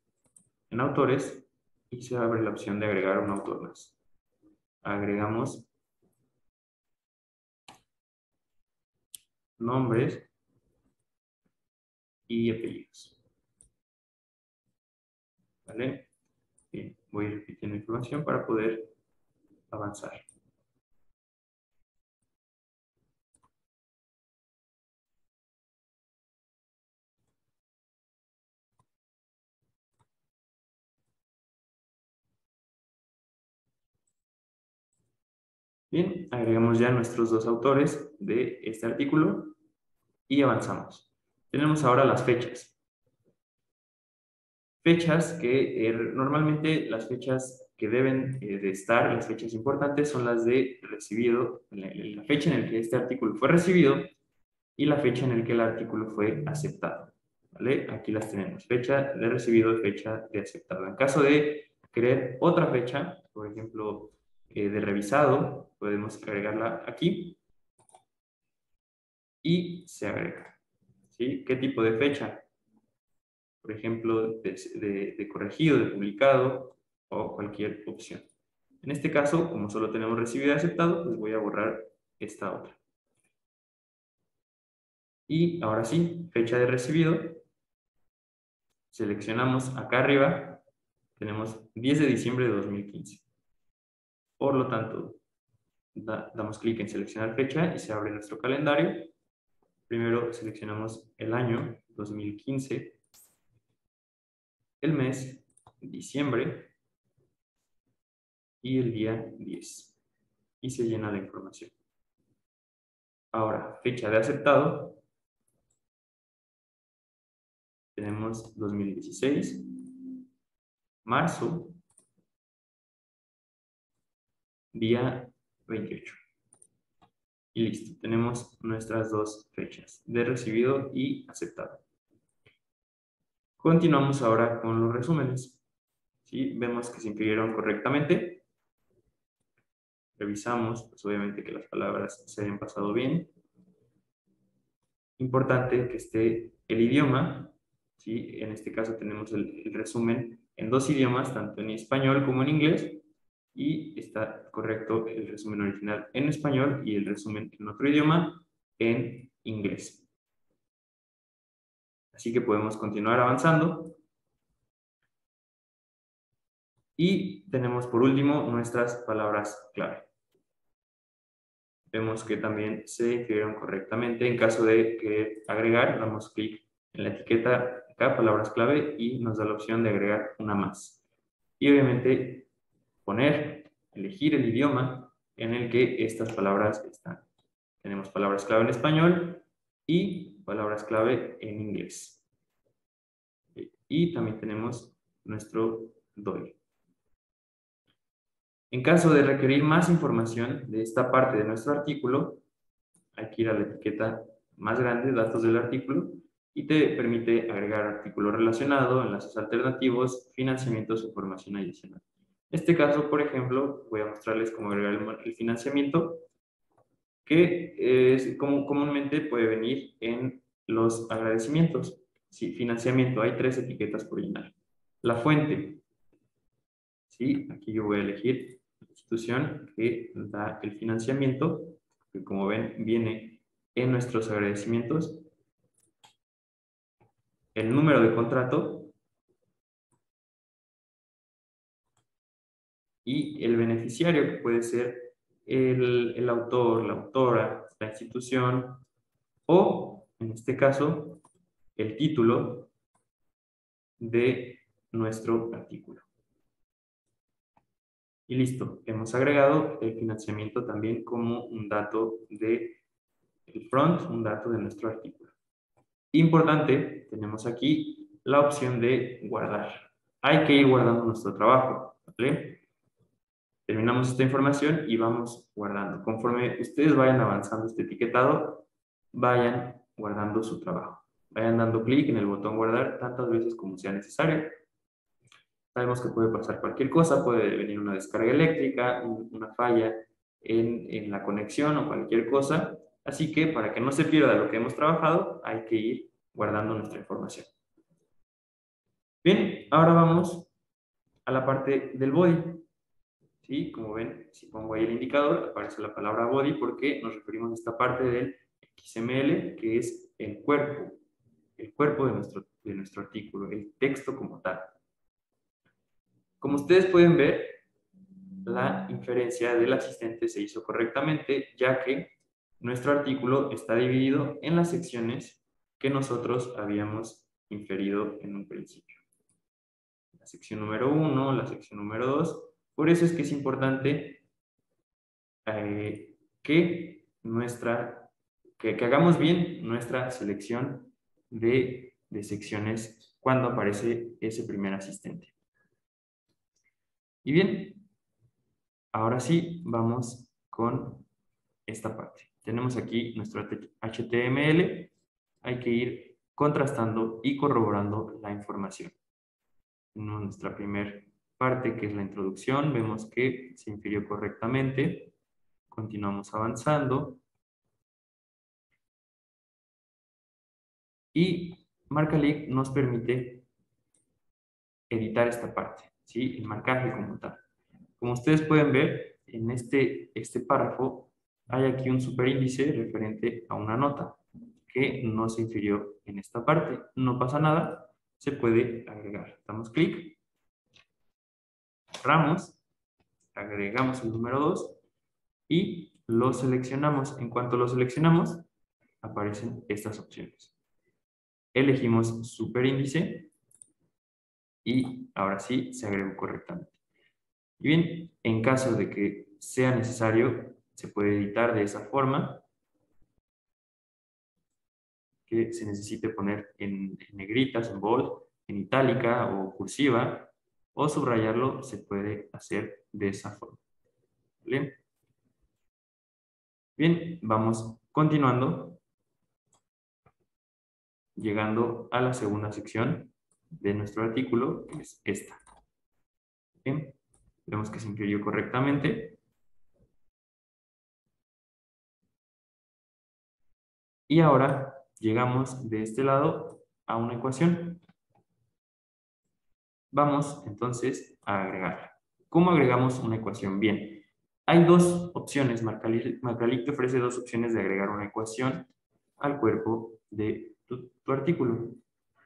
en autores y se abre la opción de agregar un autor más. Agregamos nombres y apellidos. ¿Vale? Bien, voy repitiendo información para poder avanzar. Bien, agregamos ya nuestros dos autores de este artículo y avanzamos. Tenemos ahora las fechas. Fechas que normalmente las fechas que deben de estar, las fechas importantes, son las de recibido, la fecha en la que este artículo fue recibido y la fecha en la que el artículo fue aceptado. ¿Vale? Aquí las tenemos, fecha de recibido, fecha de aceptado. En caso de querer otra fecha, por ejemplo, de revisado, podemos agregarla aquí y se agrega. ¿Sí? ¿Qué tipo de fecha? Por ejemplo, de corregido, de publicado o cualquier opción. En este caso, como solo tenemos recibido y aceptado, pues voy a borrar esta otra. Y ahora sí, fecha de recibido. Seleccionamos acá arriba, tenemos 10 de diciembre de 2015. Por lo tanto, damos clic en seleccionar fecha y se abre nuestro calendario. Primero seleccionamos el año 2015, el mes, diciembre, y el día 10. Y se llena la información. Ahora, fecha de aceptado. Tenemos 2016, marzo, día 28. Y listo, tenemos nuestras dos fechas de recibido y aceptado. Continuamos ahora con los resúmenes. ¿Sí? Vemos que se incluyeron correctamente. revisamos, pues obviamente que las palabras se hayan pasado bien. Importante que esté el idioma, ¿sí? En este caso tenemos el resumen en 2 idiomas, tanto en español como en inglés, y está correcto el resumen original en español y el resumen en otro idioma en inglés. Así que podemos continuar avanzando. Y tenemos por último nuestras palabras clave. Vemos que también se inscribieron correctamente. En caso de querer agregar, damos clic en la etiqueta acá, palabras clave, y nos da la opción de agregar una más. Y obviamente elegir el idioma en el que estas palabras están. Tenemos palabras clave en español y palabras clave en inglés. Y también tenemos nuestro DOI. En caso de requerir más información de esta parte de nuestro artículo, hay que ir a la etiqueta más grande, datos del artículo, y te permite agregar artículo relacionado, enlaces alternativos, financiamientos o información adicional. En este caso, por ejemplo, voy a mostrarles cómo agregar el financiamiento, que comúnmente puede venir en los agradecimientos. Sí, financiamiento, hay 3 etiquetas por llenar. La fuente, ¿sí? Aquí yo voy a elegir la institución que da el financiamiento, que como ven viene en nuestros agradecimientos, el número de contrato y el beneficiario, que puede ser el autor, la autora, la institución o, en este caso, el título de nuestro artículo. Y listo, hemos agregado el financiamiento también como un dato del front, un dato de nuestro artículo. Importante, tenemos aquí la opción de guardar. Hay que ir guardando nuestro trabajo, ¿vale? Terminamos esta información y vamos guardando. Conforme ustedes vayan avanzando este etiquetado, vayan guardando su trabajo. Vayan dando clic en el botón guardar tantas veces como sea necesario. Sabemos que puede pasar cualquier cosa, puede venir una descarga eléctrica, una falla en la conexión o cualquier cosa. Así que para que no se pierda lo que hemos trabajado, hay que ir guardando nuestra información. Bien, ahora vamos a la parte del body. ¿Sí? Como ven, si pongo ahí el indicador, aparece la palabra body porque nos referimos a esta parte del XML, que es el cuerpo de nuestro artículo, el texto como tal. Como ustedes pueden ver, la inferencia del asistente se hizo correctamente, ya que nuestro artículo está dividido en las secciones que nosotros habíamos inferido en un principio. La sección número 1, la sección número 2. Por eso es que es importante que hagamos bien nuestra selección de secciones cuando aparece ese primer asistente. Y bien, ahora sí vamos con esta parte. Tenemos aquí nuestro HTML. Hay que ir contrastando y corroborando la información. En nuestra primera parte, que es la introducción, vemos que se infirió correctamente. Continuamos avanzando. Y Marcalic nos permite editar esta parte, ¿sí? El marcaje como tal. Como ustedes pueden ver, en este párrafo hay aquí un superíndice referente a una nota que no se infirió en esta parte. No pasa nada, se puede agregar. Damos clic, cerramos, agregamos el número 2 y lo seleccionamos. En cuanto lo seleccionamos, aparecen estas opciones. Elegimos superíndice y ahora sí se agregó correctamente. Y bien, en caso de que sea necesario, se puede editar de esa forma, que se necesite poner en negritas, en bold, en itálica o cursiva, o subrayarlo se puede hacer de esa forma. ¿Vale? Bien, vamos continuando, llegando a la segunda sección de nuestro artículo, que es esta. Bien, vemos que se infirió correctamente. Y ahora llegamos de este lado a una ecuación. Vamos entonces a agregarla. ¿Cómo agregamos una ecuación? Bien, hay dos opciones. Marcalic te ofrece dos opciones de agregar una ecuación al cuerpo de tu artículo.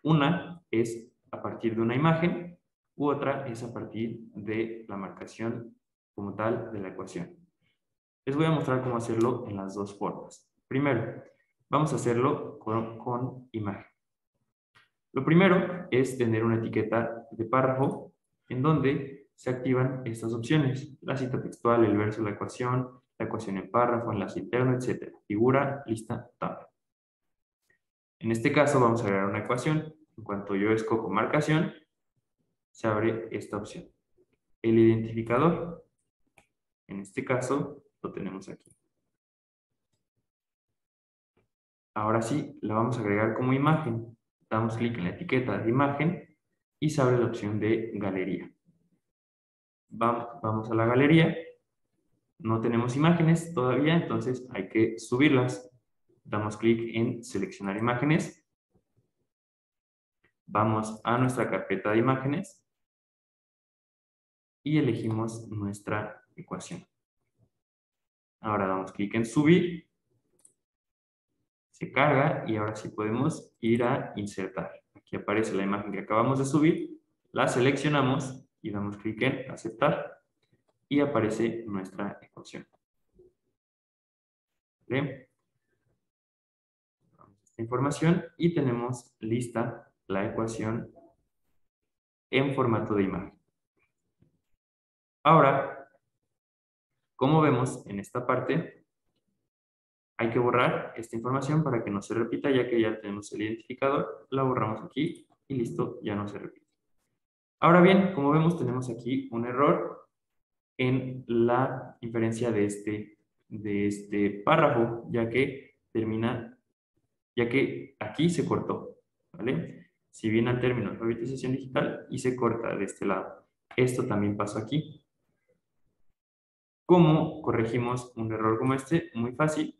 Una es a partir de una imagen u otra es a partir de la marcación como tal de la ecuación. Les voy a mostrar cómo hacerlo en las dos formas. Primero, vamos a hacerlo con imagen. Lo primero es tener una etiqueta de párrafo en donde se activan estas opciones: la cita textual, el verso, la ecuación en párrafo, enlace interno, etc. Figura, lista, tabla. En este caso vamos a agregar una ecuación. En cuanto yo escojo marcación, se abre esta opción. El identificador, en este caso, lo tenemos aquí. Ahora sí, la vamos a agregar como imagen. Damos clic en la etiqueta de imagen y se abre la opción de galería. Vamos a la galería. No tenemos imágenes todavía, entonces hay que subirlas. Damos clic en seleccionar imágenes. Vamos a nuestra carpeta de imágenes y elegimos nuestra ecuación. Ahora damos clic en subir. Se carga y ahora sí podemos ir a insertar. Aquí aparece la imagen que acabamos de subir. La seleccionamos y damos clic en aceptar y aparece nuestra ecuación. ¿Vale? Esta información y tenemos lista la ecuación en formato de imagen. Ahora, como vemos en esta parte, hay que borrar esta información para que no se repita, ya que ya tenemos el identificador. La borramos aquí y listo, ya no se repite. Ahora bien, como vemos, tenemos aquí un error en la inferencia de este párrafo, ya que aquí se cortó, ¿vale? Si viene al término de alfabetización digital y se corta de este lado. Esto también pasó aquí. ¿Cómo corregimos un error como este? Muy fácil.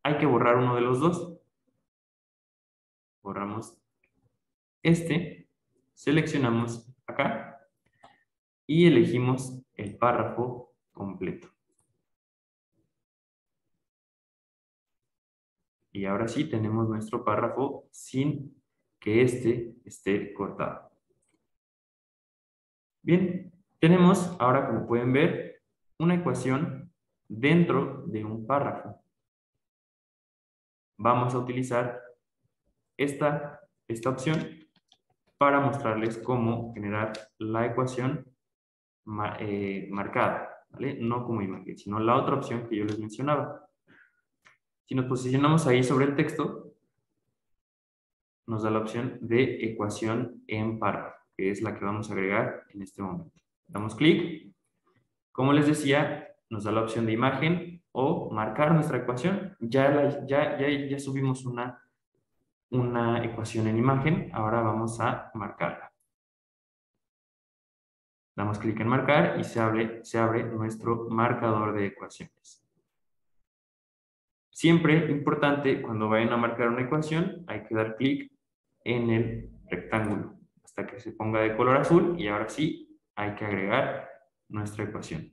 Hay que borrar uno de los dos. Borramos este, seleccionamos acá y elegimos el párrafo completo. Y ahora sí tenemos nuestro párrafo sin que este esté cortado. Bien, tenemos ahora, como pueden ver, una ecuación dentro de un párrafo. Vamos a utilizar esta opción para mostrarles cómo generar la ecuación marcada, ¿vale? No como imagen, sino la otra opción que yo les mencionaba. Si nos posicionamos ahí sobre el texto, nos da la opción de ecuación en párrafo, que es la que vamos a agregar en este momento. Damos clic. Como les decía, nos da la opción de imagen o marcar nuestra ecuación. Ya subimos una ecuación en imagen, ahora vamos a marcarla. Damos clic en marcar y se abre nuestro marcador de ecuaciones. Siempre importante, cuando vayan a marcar una ecuación, hay que dar clic en el rectángulo hasta que se ponga de color azul y ahora sí hay que agregar nuestra ecuación.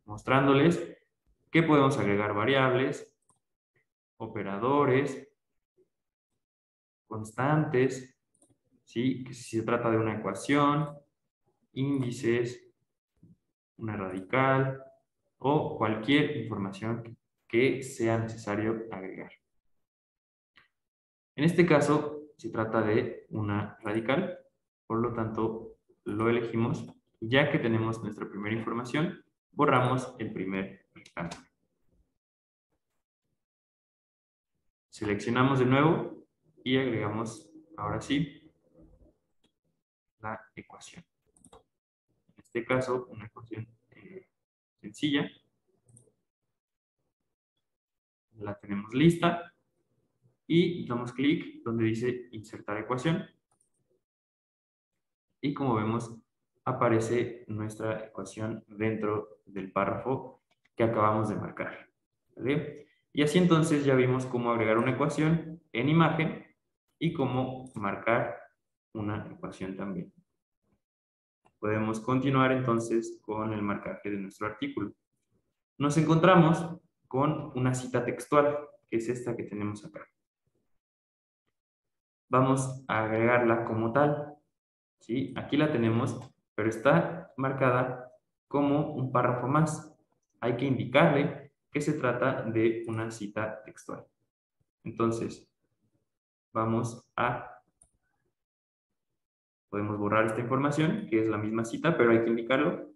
Mostrándoles que podemos agregar variables, operadores, constantes, ¿sí? Que si se trata de una ecuación, índices, una radical o cualquier información que sea necesario agregar. En este caso, se trata de una radical, por lo tanto, lo elegimos. Ya que tenemos nuestra primera información, borramos el primer rectángulo. Seleccionamos de nuevo y agregamos, ahora sí, la ecuación. En este caso, una ecuación sencilla. La tenemos lista y damos clic donde dice insertar ecuación. Y como vemos, aparece nuestra ecuación dentro del párrafo que acabamos de marcar, ¿vale? Y así entonces ya vimos cómo agregar una ecuación en imagen y cómo marcar una ecuación también. Podemos continuar entonces con el marcaje de nuestro artículo. Nos encontramos con una cita textual, que es esta que tenemos acá. Vamos a agregarla como tal. ¿Sí? Aquí la tenemos, pero está marcada como un párrafo más. Hay que indicarle que se trata de una cita textual. Entonces, podemos borrar esta información, que es la misma cita, pero hay que indicarlo.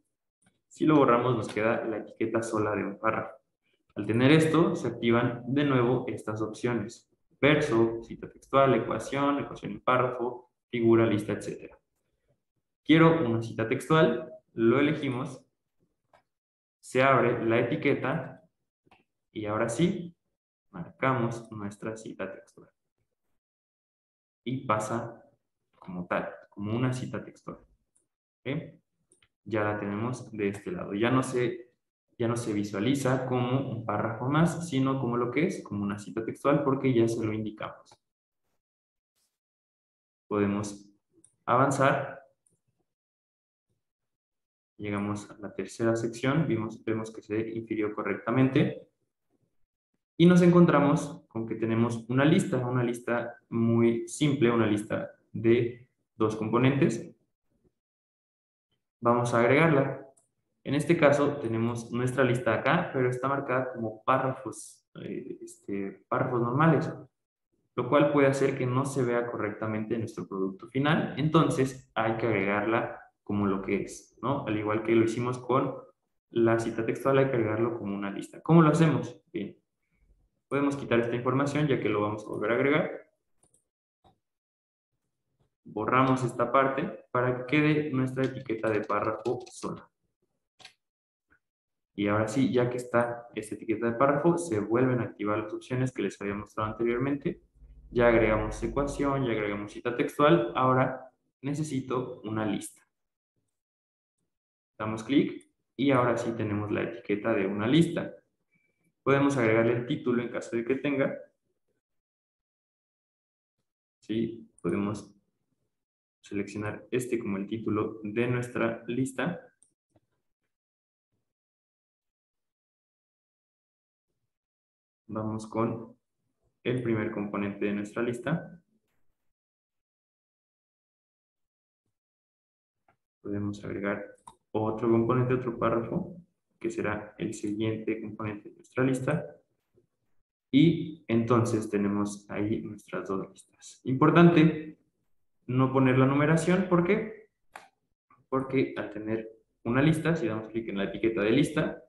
Si lo borramos, nos queda la etiqueta sola de un párrafo. Al tener esto, se activan de nuevo estas opciones: verso, cita textual, ecuación, ecuación en párrafo, figura, lista, etc. Quiero una cita textual, lo elegimos, se abre la etiqueta y ahora sí, marcamos nuestra cita textual. Y pasa como tal, como una cita textual. ¿Okay? Ya la tenemos de este lado. Ya no se visualiza como un párrafo más, sino como lo que es, como una cita textual, porque ya se lo indicamos. Podemos avanzar. Llegamos a la tercera sección, vemos que se infirió correctamente. Y nos encontramos con que tenemos una lista muy simple, una lista de 2 componentes. Vamos a agregarla. En este caso tenemos nuestra lista acá, pero está marcada como párrafos, párrafos normales, lo cual puede hacer que no se vea correctamente nuestro producto final. Entonces hay que agregarla como lo que es, ¿no? Al igual que lo hicimos con la cita textual, hay que agregarlo como una lista. ¿Cómo lo hacemos? Bien, podemos quitar esta información ya que lo vamos a volver a agregar. Borramos esta parte para que quede nuestra etiqueta de párrafo sola. Y ahora sí, ya que está esta etiqueta de párrafo, se vuelven a activar las opciones que les había mostrado anteriormente. Ya agregamos ecuación, ya agregamos cita textual. Ahora necesito una lista. Damos clic y ahora sí tenemos la etiqueta de una lista. Podemos agregarle el título en caso de que tenga. ¿Sí? Podemos seleccionar este como el título de nuestra lista. Vamos con el primer componente de nuestra lista. Podemos agregar otro componente, otro párrafo, que será el siguiente componente de nuestra lista. Y entonces tenemos ahí nuestras 2 listas. Importante no poner la numeración, ¿por qué? Porque al tener una lista, si damos clic en la etiqueta de lista,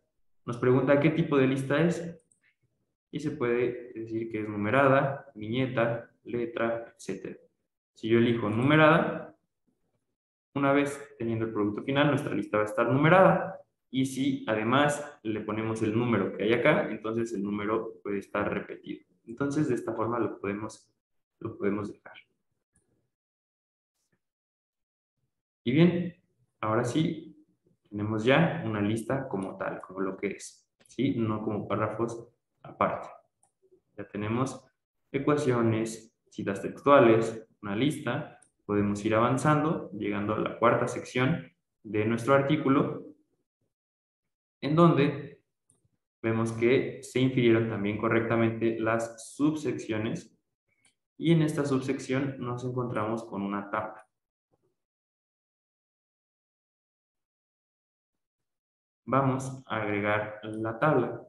nos pregunta qué tipo de lista es. Y se puede decir que es numerada, viñeta, letra, etc. Si yo elijo numerada, una vez teniendo el producto final, nuestra lista va a estar numerada. Y si además le ponemos el número que hay acá, entonces el número puede estar repetido. Entonces, de esta forma lo podemos dejar. Y bien, ahora sí, tenemos ya una lista como tal, como lo que es, ¿sí? No como párrafos aparte. Ya tenemos ecuaciones, citas textuales, una lista. Podemos ir avanzando, llegando a la 4ª sección de nuestro artículo, en donde vemos que se infirieron también correctamente las subsecciones y en esta subsección nos encontramos con una tabla. Vamos a agregar la tabla.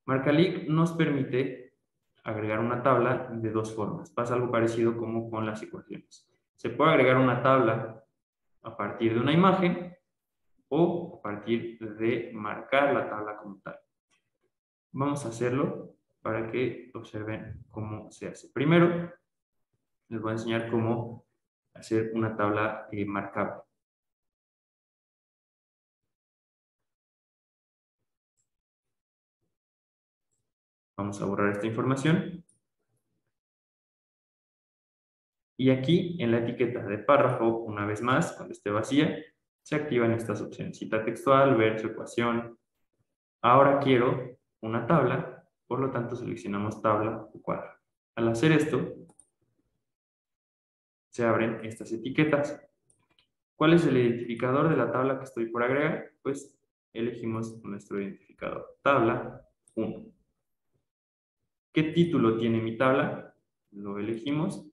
Marcalic nos permite agregar una tabla de 2 formas. Pasa algo parecido como con las ecuaciones. Se puede agregar una tabla a partir de una imagen o a partir de marcar la tabla como tal. Vamos a hacerlo para que observen cómo se hace. Primero, les voy a enseñar cómo hacer una tabla marcable. Vamos a borrar esta información. Y aquí, en la etiqueta de párrafo, una vez más, cuando esté vacía, se activan estas opciones: cita textual, verso, ecuación. Ahora quiero una tabla, por lo tanto seleccionamos tabla o cuadro. Al hacer esto, se abren estas etiquetas. ¿Cuál es el identificador de la tabla que estoy por agregar? Pues elegimos nuestro identificador, tabla 1. ¿Qué título tiene mi tabla? Lo elegimos.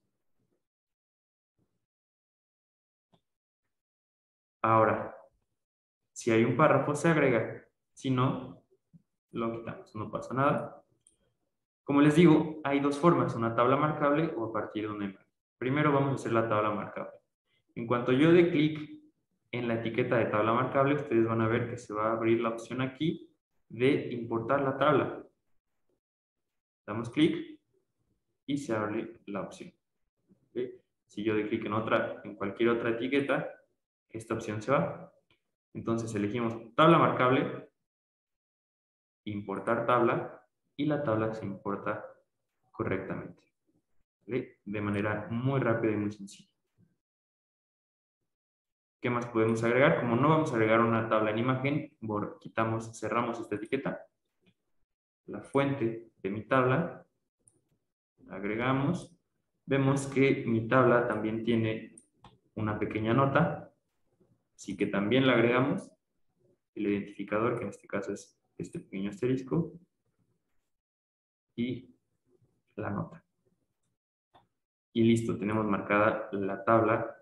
Ahora, si hay un párrafo se agrega, si no, lo quitamos, no pasa nada. Como les digo, hay dos formas, una tabla marcable o a partir de una imagen. Primero vamos a hacer la tabla marcable. En cuanto yo dé clic en la etiqueta de tabla marcable, ustedes van a ver que se va a abrir la opción aquí de importar la tabla. Damos clic y se abre la opción. ¿Okay? Si yo doy clic en cualquier otra etiqueta, esta opción se va. Entonces elegimos tabla marcable, importar tabla, y la tabla se importa correctamente. ¿Vale? De manera muy rápida y muy sencilla. ¿Qué más podemos agregar? Como no vamos a agregar una tabla en imagen, cerramos esta etiqueta. La fuente de mi tabla, la agregamos. Vemos que mi tabla también tiene una pequeña nota, así que también la agregamos. El identificador, que en este caso es este pequeño asterisco, y la nota. Y listo, tenemos marcada la tabla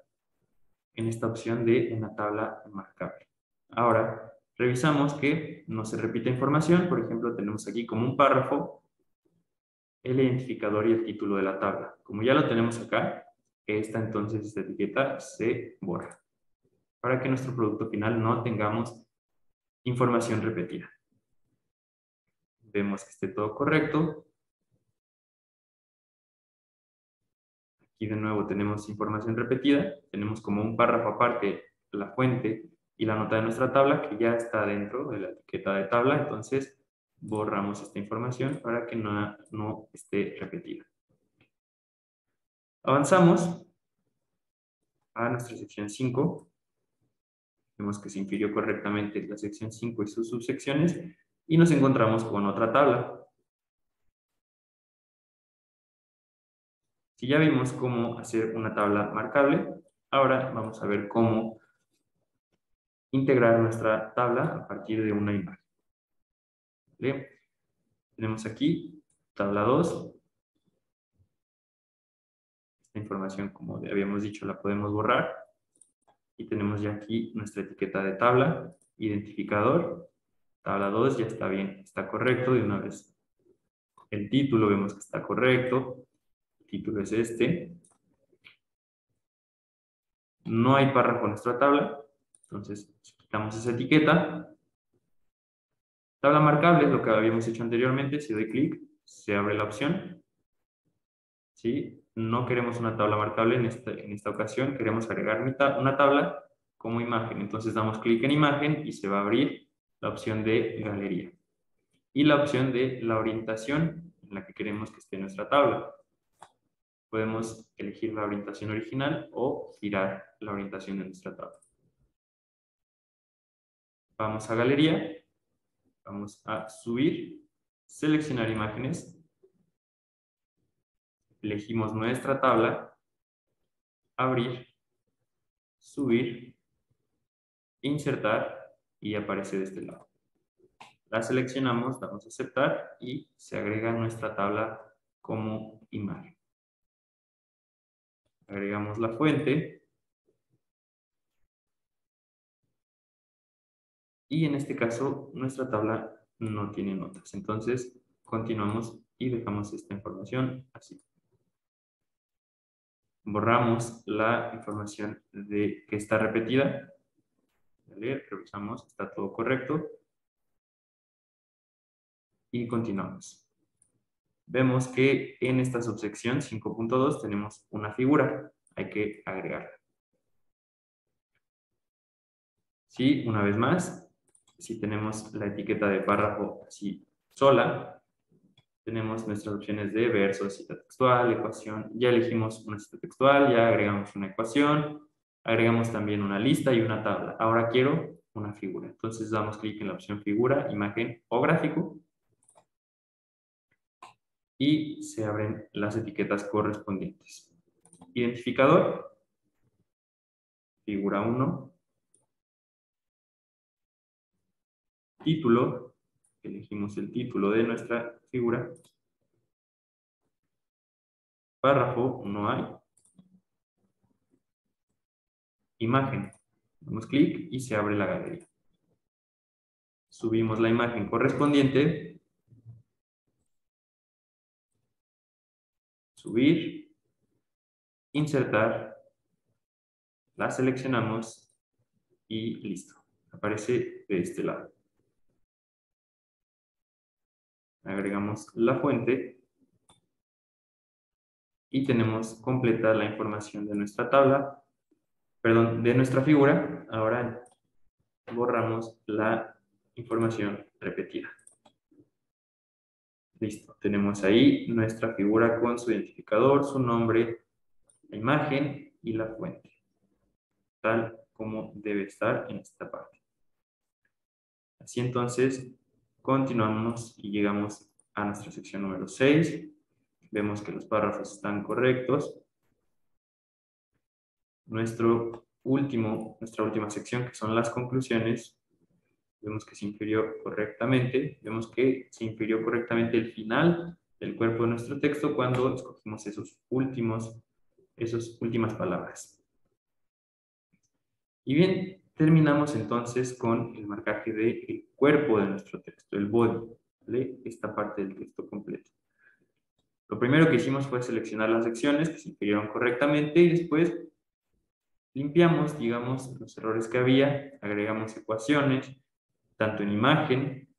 en esta opción de una tabla marcable. Ahora, revisamos que no se repite información. Por ejemplo, tenemos aquí como un párrafo el identificador y el título de la tabla. Como ya lo tenemos acá, esta etiqueta se borra para que nuestro producto final no tengamos información repetida. Vemos que esté todo correcto. Aquí de nuevo tenemos información repetida. Tenemos como un párrafo aparte la fuente y la nota de nuestra tabla que ya está dentro de la etiqueta de tabla. Entonces borramos esta información para que no esté repetida. Avanzamos a nuestra sección 5. Vemos que se infirió correctamente la sección 5 y sus subsecciones y nos encontramos con otra tabla. Si ya vimos cómo hacer una tabla marcable, ahora vamos a ver cómo integrar nuestra tabla a partir de una imagen. ¿Vale? Tenemos aquí tabla 2. Esta información, como habíamos dicho, la podemos borrar. Y tenemos ya aquí nuestra etiqueta de tabla, identificador. Tabla 2 ya está bien, está correcto de una vez. El título vemos que está correcto. El título es este. No hay párrafo en nuestra tabla, entonces quitamos esa etiqueta. Tabla marcable es lo que habíamos hecho anteriormente. Si doy clic, se abre la opción. ¿Sí? No queremos una tabla marcable en esta ocasión, queremos agregar una tabla como imagen. Entonces damos clic en imagen y se va a abrir la opción de galería. Y la opción de la orientación en la que queremos que esté nuestra tabla. Podemos elegir la orientación original o girar la orientación de nuestra tabla. Vamos a galería, vamos a subir, seleccionar imágenes, elegimos nuestra tabla, abrir, subir, insertar y aparece de este lado. La seleccionamos, damos a aceptar y se agrega nuestra tabla como imagen. Agregamos la fuente y en este caso nuestra tabla no tiene notas. Entonces continuamos y dejamos esta información así. Borramos la información que está repetida. ¿Vale? Revisamos, está todo correcto. Y continuamos. Vemos que en esta subsección 5.2 tenemos una figura. Hay que agregarla. Sí, una vez más, si tenemos la etiqueta de párrafo así sola, tenemos nuestras opciones de verso, cita textual, ecuación. Ya elegimos una cita textual, ya agregamos una ecuación, agregamos también una lista y una tabla. Ahora quiero una figura. Entonces damos clic en la opción figura, imagen o gráfico. y se abren las etiquetas correspondientes. Identificador, figura 1, título, elegimos el título de nuestra figura, párrafo, no hay, imagen, damos clic y se abre la galería. Subimos la imagen correspondiente, subir, insertar, la seleccionamos y listo. Aparece de este lado. Agregamos la fuente y tenemos completa la información de nuestra tabla, perdón, de nuestra figura. Ahora borramos la información repetida. Listo, tenemos ahí nuestra figura con su identificador, su nombre, la imagen y la fuente, tal como debe estar en esta parte. Así entonces, continuamos y llegamos a nuestra sección número 6. Vemos que los párrafos están correctos. Nuestra última sección, que son las conclusiones, vemos que se infirió correctamente. Vemos que se infirió correctamente el final del cuerpo de nuestro texto cuando escogimos esas últimas palabras. Y bien, terminamos entonces con el marcaje del cuerpo de nuestro texto, el body, ¿vale? Esta parte del texto completo. Lo primero que hicimos fue seleccionar las secciones que se infirieron correctamente y después limpiamos, digamos, los errores que había, agregamos ecuaciones, tanto en imagen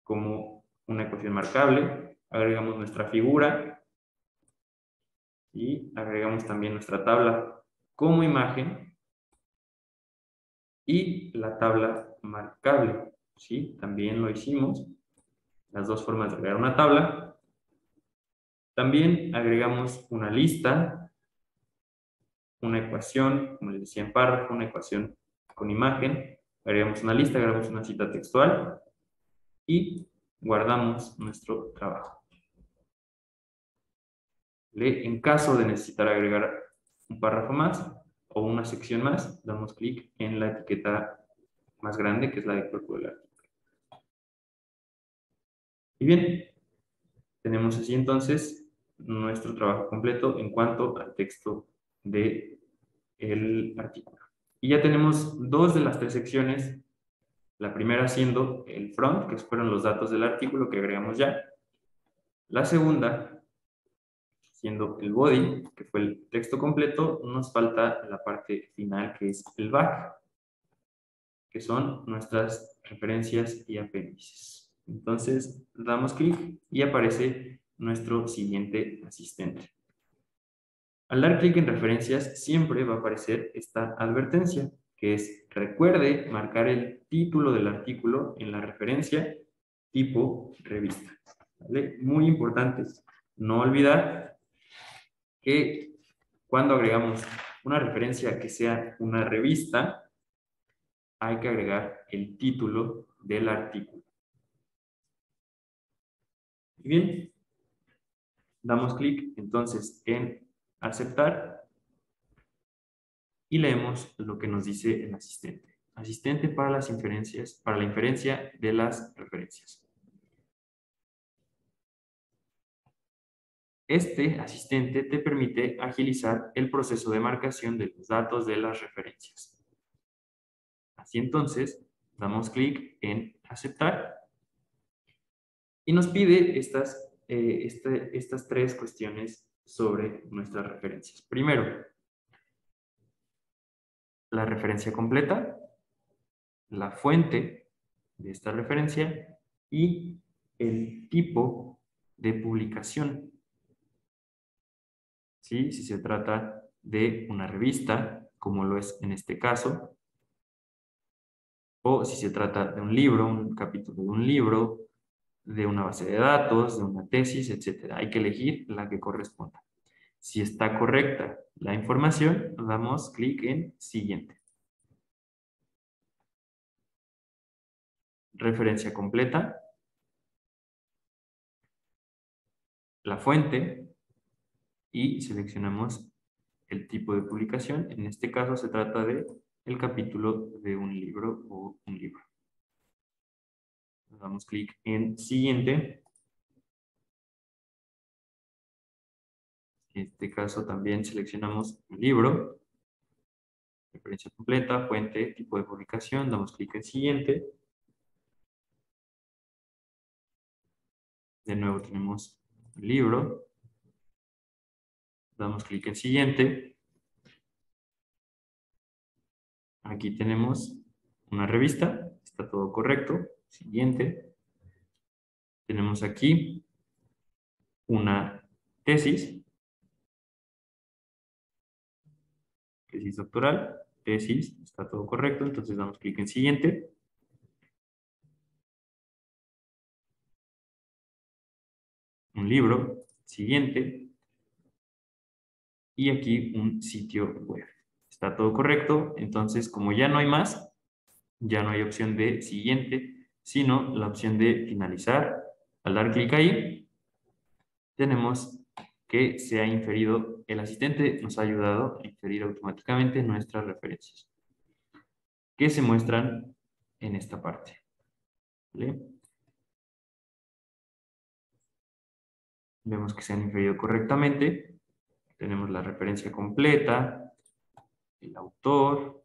como una ecuación marcable, agregamos nuestra figura y agregamos también nuestra tabla como imagen y la tabla marcable, ¿sí? También lo hicimos, las dos formas de agregar una tabla. También agregamos una lista, una ecuación, como les decía en párrafo, una ecuación con imagen, agregamos una lista, agregamos una cita textual y guardamos nuestro trabajo. En caso de necesitar agregar un párrafo más o una sección más, damos clic en la etiqueta más grande, que es la de cuerpo del artículo. Y bien, tenemos así entonces nuestro trabajo completo en cuanto al texto del artículo. Y ya tenemos dos de las tres secciones, la primera siendo el front, que fueron los datos del artículo que agregamos ya. La segunda, siendo el body, que fue el texto completo, nos falta la parte final, que es el back, que son nuestras referencias y apéndices. Entonces, damos clic y aparece nuestro siguiente asistente. Al dar clic en referencias, siempre va a aparecer esta advertencia, que es: recuerde marcar el título del artículo en la referencia tipo revista. ¿Vale? Muy importante, no olvidar que cuando agregamos una referencia que sea una revista, hay que agregar el título del artículo. Y bien, damos clic entonces en aceptar y leemos lo que nos dice el asistente. Asistente para las inferencias, para la inferencia de las referencias. Este asistente te permite agilizar el proceso de marcación de los datos de las referencias. Así entonces, damos clic en aceptar y nos pide estas tres cuestiones sobre nuestras referencias. Primero, la referencia completa, la fuente de esta referencia y el tipo de publicación. ¿Sí? Si se trata de una revista, como lo es en este caso, o si se trata de un libro, un capítulo de un libro, de una base de datos, de una tesis, etc. Hay que elegir la que corresponda. Si está correcta la información, damos clic en siguiente. Referencia completa. la fuente y seleccionamos el tipo de publicación. En este caso se trata de el capítulo de un libro o un libro. Damos clic en siguiente. En este caso también seleccionamos un libro, referencia completa, fuente, tipo de publicación, damos clic en siguiente. De nuevo tenemos el libro, damos clic en siguiente. Aquí tenemos una revista, está todo correcto. Siguiente. Tenemos aquí una tesis doctoral, tesis, está todo correcto, entonces damos clic en siguiente. Un libro, siguiente. Y aquí un sitio web. Está todo correcto, entonces como ya no hay más, ya no hay opción de siguiente, sino la opción de finalizar. Al dar clic ahí, tenemos que se ha inferido, el asistente nos ha ayudado a inferir automáticamente nuestras referencias, que se muestran en esta parte. ¿Vale? Vemos que se han inferido correctamente. Tenemos la referencia completa, el autor,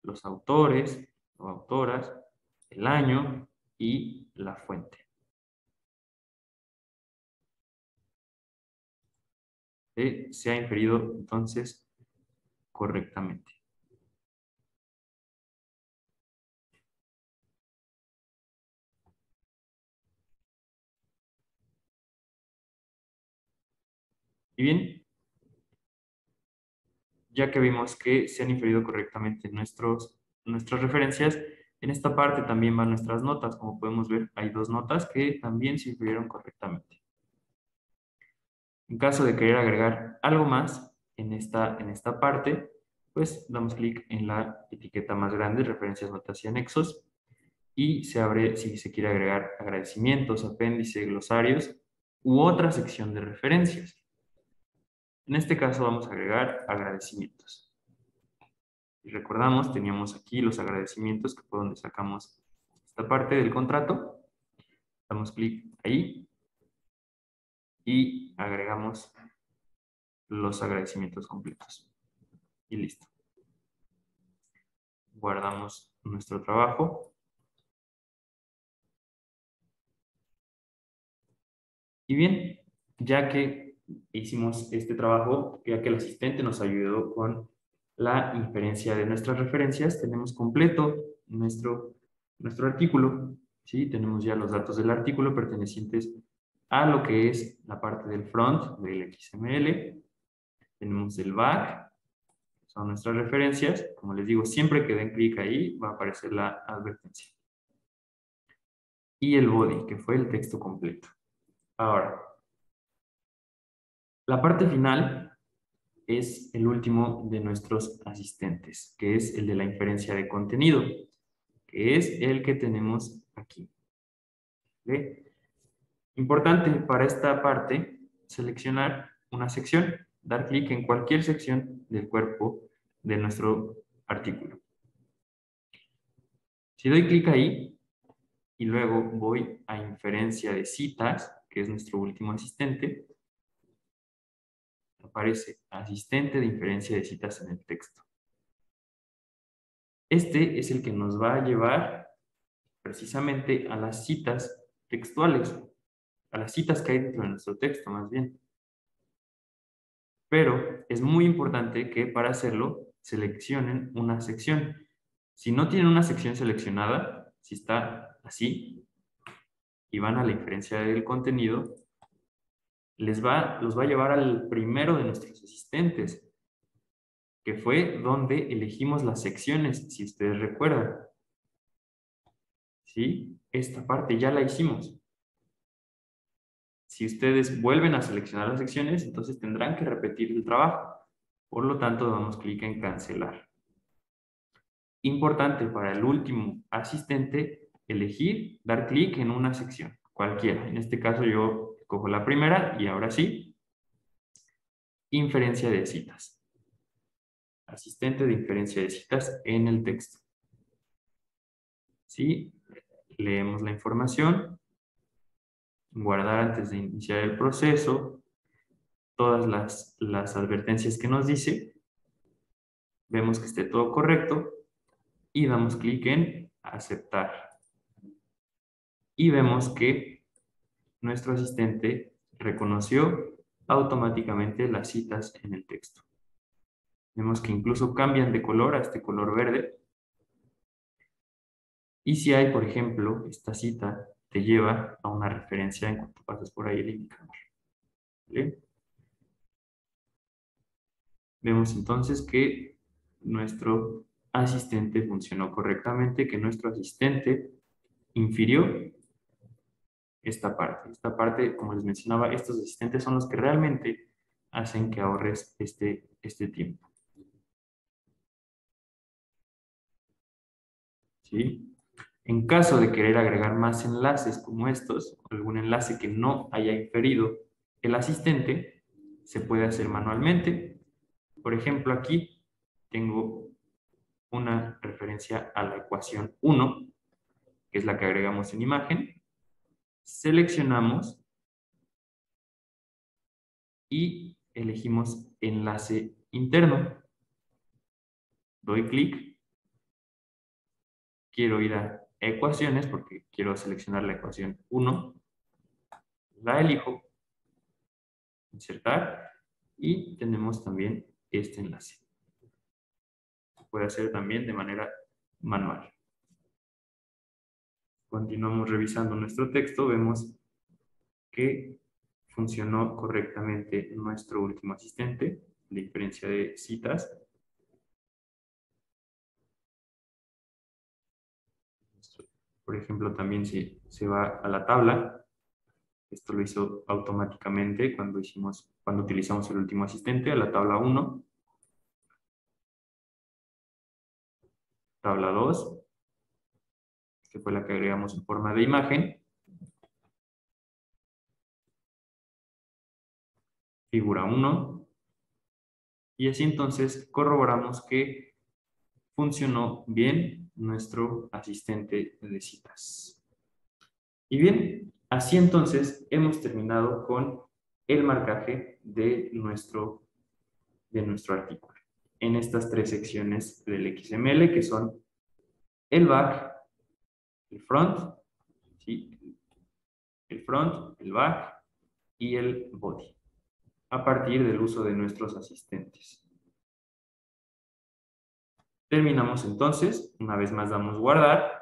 los autores o autoras, el año y la fuente. Se ha inferido entonces correctamente. Y bien, ya que vimos que se han inferido correctamente nuestras referencias, en esta parte también van nuestras notas. Como podemos ver, hay dos notas que también se infirieron correctamente. En caso de querer agregar algo más en esta parte, pues damos clic en la etiqueta más grande, referencias, notas y anexos, y se abre si se quiere agregar agradecimientos, apéndice, glosarios u otra sección de referencias. En este caso vamos a agregar agradecimientos. Y recordamos, teníamos aquí los agradecimientos, que fue donde sacamos esta parte del contrato. Damos clic ahí y agregamos los agradecimientos completos. Y listo. Guardamos nuestro trabajo. Y bien, ya que hicimos este trabajo, ya que el asistente nos ayudó con la inferencia de nuestras referencias, tenemos completo nuestro artículo. ¿Sí? Tenemos ya los datos del artículo pertenecientes a lo que es la parte del front del XML. Tenemos el back, son nuestras referencias. Como les digo, siempre que den clic ahí va a aparecer la advertencia. Y el body, que fue el texto completo. Ahora, la parte final es el último de nuestros asistentes, que es el de la inferencia de contenido, que es el que tenemos aquí. ¿Ve? Importante para esta parte, seleccionar una sección, dar clic en cualquier sección del cuerpo de nuestro artículo. Si doy clic ahí y luego voy a inferencia de citas, que es nuestro último asistente, aparece asistente de inferencia de citas en el texto. Este es el que nos va a llevar precisamente a las citas textuales, a las citas que hay dentro de nuestro texto, más bien. Pero es muy importante que para hacerlo seleccionen una sección. Si no tienen una sección seleccionada, si está así, y van a la inferencia del contenido, los va a llevar al primero de nuestros asistentes, que fue donde elegimos las secciones, si ustedes recuerdan. ¿Sí? Esta parte ya la hicimos. Si ustedes vuelven a seleccionar las secciones, entonces tendrán que repetir el trabajo. Por lo tanto, damos clic en cancelar. Importante para el último asistente, elegir, dar clic en una sección, cualquiera. En este caso yo Escojo la primera y ahora sí, inferencia de citas. Asistente de inferencia de citas en el texto. ¿Sí? Leemos la información, guardar antes de iniciar el proceso, todas las advertencias que nos dice, vemos que esté todo correcto y damos clic en aceptar. Y vemos que nuestro asistente reconoció automáticamente las citas en el texto. Vemos que incluso cambian de color a este color verde. Y si hay, por ejemplo, esta cita te lleva a una referencia en cuanto pasas por ahí el indicador. ¿Vale? Vemos entonces que nuestro asistente funcionó correctamente, que nuestro asistente infirió esta parte. Esta parte, como les mencionaba, estos asistentes son los que realmente hacen que ahorres este tiempo. ¿Sí? En caso de querer agregar más enlaces como estos, o algún enlace que no haya inferido el asistente, se puede hacer manualmente. Por ejemplo, aquí tengo una referencia a la ecuación 1, que es la que agregamos en imagen. Seleccionamos y elegimos enlace interno. Doy clic. Quiero ir a ecuaciones porque quiero seleccionar la ecuación 1. La elijo. Insertar. Y tenemos también este enlace. Se puede hacer también de manera manual. Continuamos revisando nuestro texto. Vemos que funcionó correctamente nuestro último asistente, la inferencia de citas. Por ejemplo, también si se va a la tabla, esto lo hizo automáticamente cuando utilizamos el último asistente, a la tabla 1, tabla 2, que fue la que agregamos en forma de imagen, figura 1, y así entonces corroboramos que funcionó bien nuestro asistente de citas. Y bien, así entonces hemos terminado con el marcaje de nuestro artículo en estas tres secciones del XML, que son el back, el front, ¿sí? El front, el back y el body, a partir del uso de nuestros asistentes. Terminamos entonces, una vez más damos guardar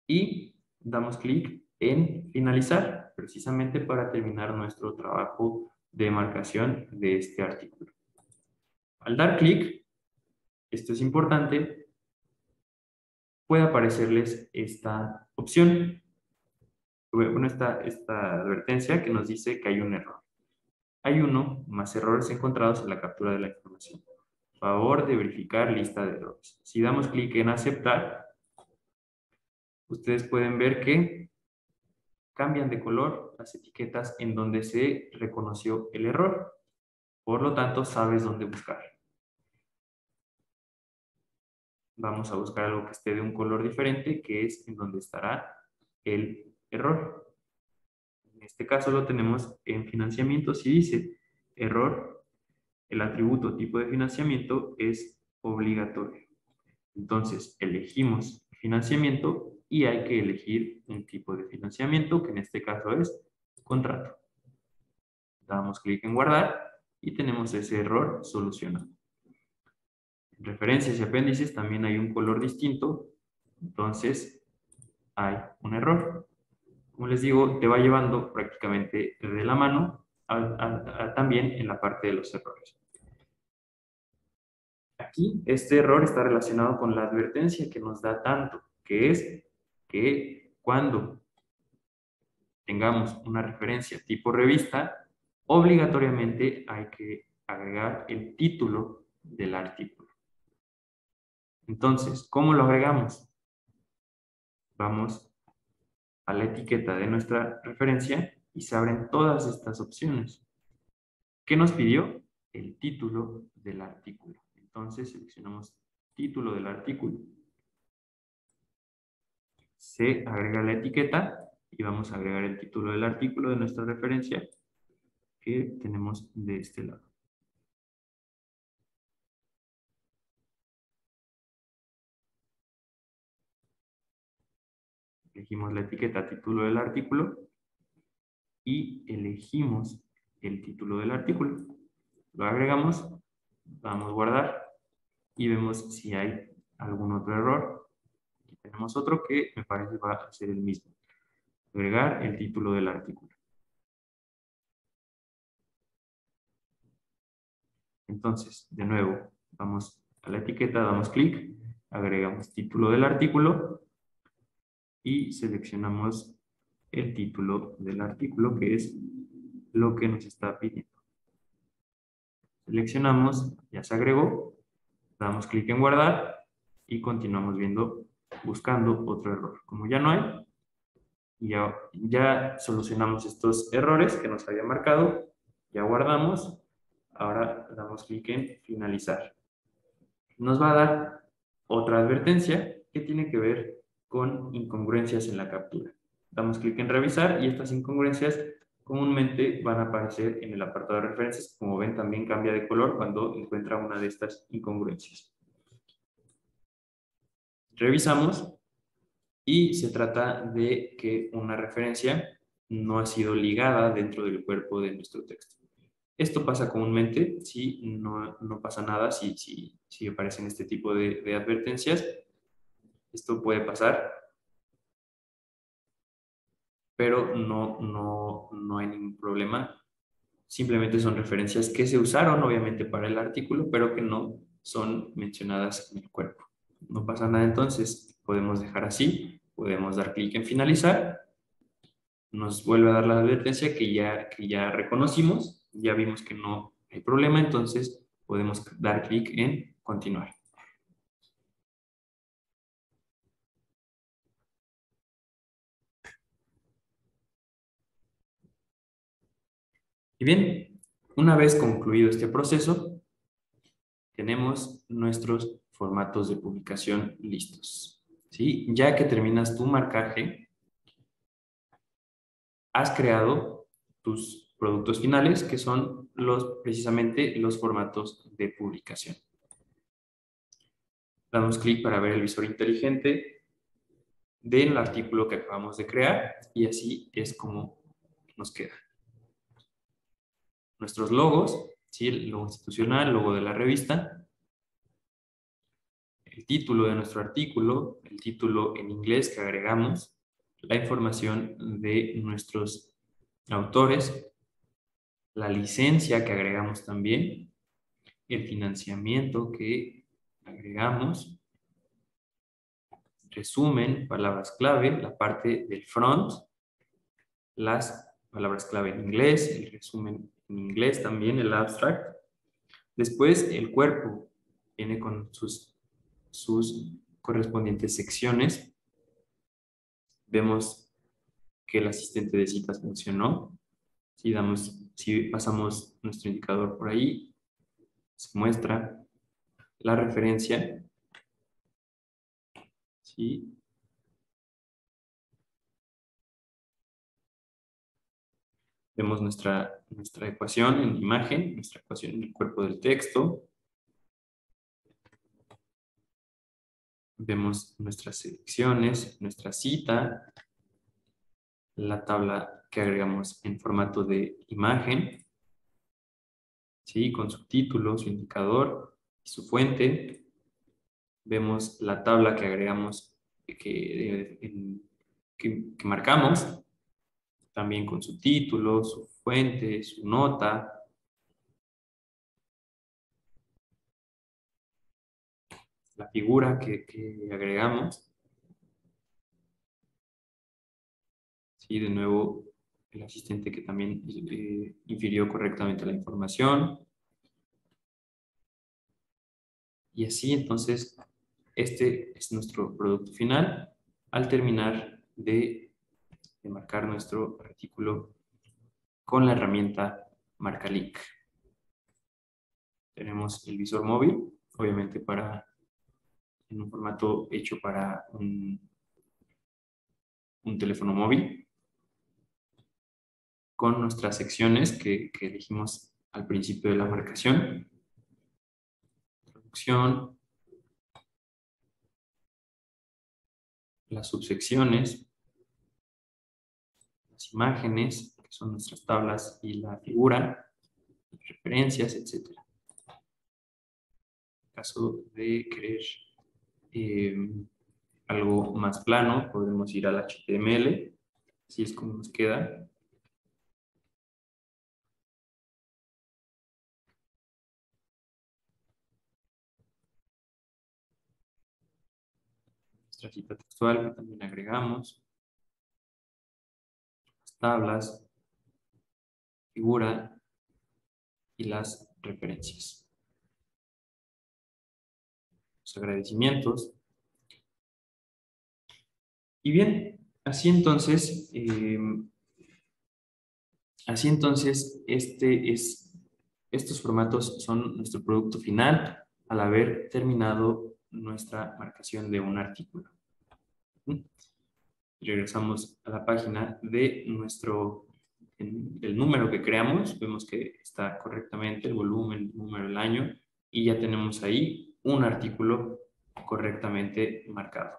y damos clic en finalizar, precisamente para terminar nuestro trabajo de marcación de este artículo. Al dar clic, esto es importante, puede aparecerles esta opción, bueno, esta advertencia que nos dice que hay un error. Hay uno más errores encontrados en la captura de la información. Favor de verificar lista de errores. Si damos clic en aceptar, ustedes pueden ver que cambian de color las etiquetas en donde se reconoció el error. Por lo tanto, sabes dónde buscar. Vamos a buscar algo que esté de un color diferente, que es en donde estará el error. En este caso lo tenemos en financiamiento. Si dice error, el atributo tipo de financiamiento es obligatorio. Entonces, elegimos financiamiento y hay que elegir un tipo de financiamiento, que en este caso es contrato. Damos clic en guardar y tenemos ese error solucionado. En referencias y apéndices también hay un color distinto, entonces hay un error. Como les digo, te va llevando prácticamente de la mano también en la parte de los errores. Aquí, este error está relacionado con la advertencia que nos da tanto, que es que cuando tengamos una referencia tipo revista, obligatoriamente hay que agregar el título del artículo. Entonces, ¿cómo lo agregamos? Vamos a la etiqueta de nuestra referencia y se abren todas estas opciones. ¿Qué nos pidió? El título del artículo. Entonces seleccionamos título del artículo. Se agrega la etiqueta y vamos a agregar el título del artículo de nuestra referencia que tenemos de este lado. Elegimos la etiqueta título del artículo y elegimos el título del artículo. Lo agregamos, damos a guardar y vemos si hay algún otro error. Aquí tenemos otro que me parece va a ser el mismo. Agregar el título del artículo. Entonces, de nuevo, vamos a la etiqueta, damos clic, agregamos título del artículo y seleccionamos el título del artículo, que es lo que nos está pidiendo. Seleccionamos, ya se agregó, damos clic en guardar y continuamos buscando otro error. Como ya no hay, ya solucionamos estos errores que nos había marcado, ya guardamos, ahora damos clic en finalizar. Nos va a dar otra advertencia que tiene que ver con incongruencias en la captura. Damos clic en revisar y estas incongruencias comúnmente van a aparecer en el apartado de referencias. Como ven, también cambia de color cuando encuentra una de estas incongruencias. Revisamos y se trata de que una referencia no ha sido ligada dentro del cuerpo de nuestro texto. Esto pasa comúnmente, si no pasa nada si aparecen este tipo de advertencias. Esto puede pasar, pero no hay ningún problema. Simplemente son referencias que se usaron, obviamente, para el artículo, pero que no son mencionadas en el cuerpo. No pasa nada entonces, podemos dejar así, podemos dar clic en finalizar, nos vuelve a dar la advertencia que ya reconocimos, ya vimos que no hay problema, entonces podemos dar clic en continuar. Y bien, una vez concluido este proceso, tenemos nuestros formatos de publicación listos. ¿Sí? Ya que terminas tu marcaje, has creado tus productos finales, que son precisamente los formatos de publicación. Damos clic para ver el visor inteligente del artículo que acabamos de crear y así es como nos queda. Nuestros logos, ¿sí? El logo institucional, el logo de la revista, el título de nuestro artículo, el título en inglés que agregamos, la información de nuestros autores, la licencia que agregamos también, el financiamiento que agregamos, resumen, palabras clave, la parte del front, las palabras clave en inglés, el resumen en inglés también, el abstract. Después el cuerpo viene con sus correspondientes secciones. Vemos que el asistente de citas funcionó. Si pasamos nuestro indicador por ahí, se muestra la referencia. ¿Sí? Vemos nuestra ecuación en imagen, nuestra ecuación en el cuerpo del texto. Vemos nuestras selecciones, nuestra cita, la tabla que agregamos en formato de imagen, ¿sí? Con su título, su indicador y su fuente. Vemos la tabla que agregamos, que marcamos, también con su título, su fuente, su nota. La figura que agregamos. Sí, de nuevo, el asistente que también infirió correctamente la información. Y así, entonces, este es nuestro producto final al terminar de de marcar nuestro artículo con la herramienta MarcaLink. Tenemos el visor móvil, obviamente en un formato hecho para un teléfono móvil, con nuestras secciones que elegimos al principio de la marcación. Introducción, las subsecciones, las imágenes, que son nuestras tablas y la figura, referencias, etc. En caso de querer algo más plano, podemos ir al HTML, así es como nos queda. Nuestra cita textual que también agregamos, las tablas, figura y las referencias. Los agradecimientos. Y bien, así entonces estos formatos son nuestro producto final al haber terminado nuestra marcación de un artículo. Regresamos a la página de el número que creamos, vemos que está correctamente el volumen, el número, el año, y ya tenemos ahí un artículo correctamente marcado.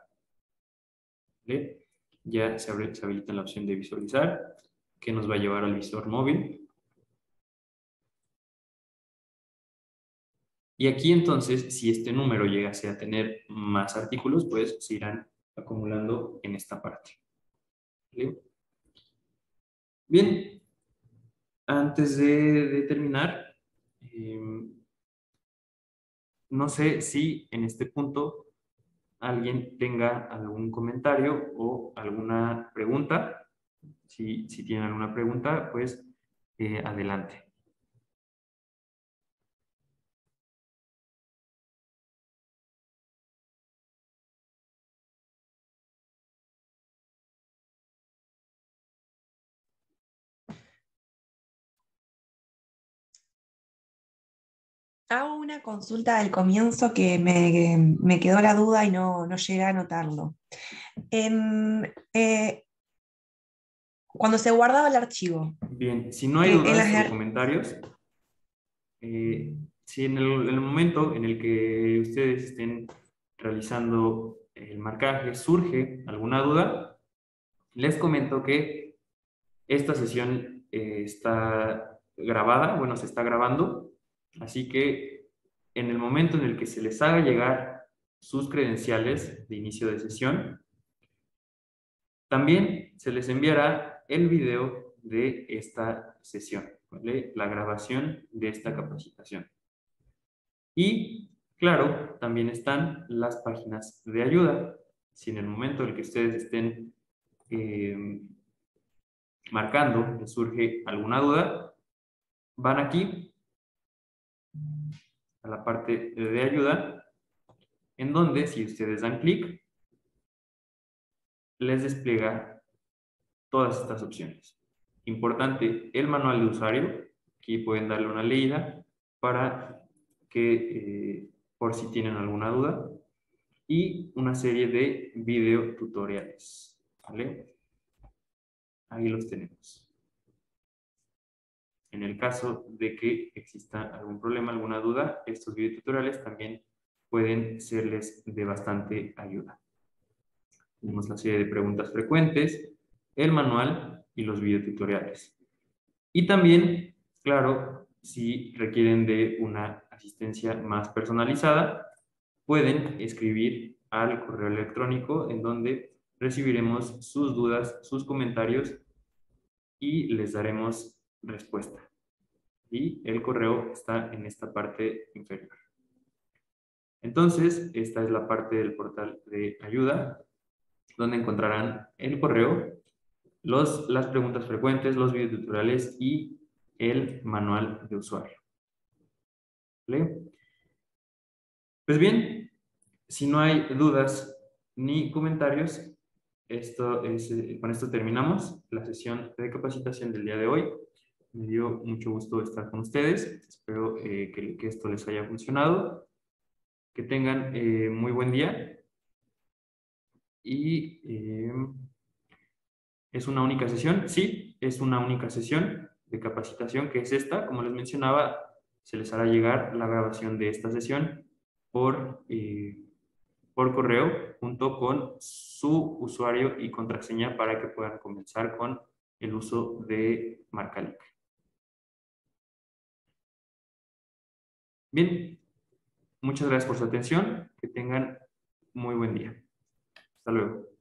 ¿Vale? Ya se habilita la opción de visualizar, que nos va a llevar al visor móvil. Y aquí entonces, si este número llegase a tener más artículos, pues se irán acumulando en esta parte. ¿Vale? Bien, antes de terminar, no sé si en este punto alguien tenga algún comentario o alguna pregunta. Si tienen alguna pregunta, pues adelante. Hago una consulta al comienzo que me quedó la duda y no llegué a anotarlo. Cuando se guardaba el archivo, Bien, si no hay en dudas o comentarios, si en el momento en el que ustedes estén realizando el marcaje surge alguna duda, les comento que esta sesión está grabada, bueno, se está grabando, así que en el momento en el que se les haga llegar sus credenciales de inicio de sesión, también se les enviará el video de esta sesión, ¿vale? La grabación de esta capacitación. Y, claro, también están las páginas de ayuda. Si en el momento en el que ustedes estén marcando les surge alguna duda, van aquí a la parte de ayuda, en donde si ustedes dan clic, les despliega todas estas opciones. Importante, el manual de usuario, aquí pueden darle una leída para que, por si tienen alguna duda, y una serie de video tutoriales, ¿vale? Ahí los tenemos. En el caso de que exista algún problema, alguna duda, estos videotutoriales también pueden serles de bastante ayuda. Tenemos la serie de preguntas frecuentes, el manual y los videotutoriales. Y también, claro, si requieren de una asistencia más personalizada, pueden escribir al correo electrónico en donde recibiremos sus dudas, sus comentarios y les daremos respuesta. Y el correo está en esta parte inferior. Entonces, esta es la parte del portal de ayuda, donde encontrarán el correo, las preguntas frecuentes, los videotutoriales y el manual de usuario. ¿Vale? Pues bien, si no hay dudas ni comentarios, con esto terminamos la sesión de capacitación del día de hoy. Me dio mucho gusto estar con ustedes. Espero que esto les haya funcionado. Que tengan muy buen día. Y ¿es una única sesión? Sí, es una única sesión de capacitación, que es esta. Como les mencionaba, se les hará llegar la grabación de esta sesión por correo junto con su usuario y contraseña para que puedan comenzar con el uso de Marcalic. Bien, muchas gracias por su atención. Que tengan muy buen día. Hasta luego.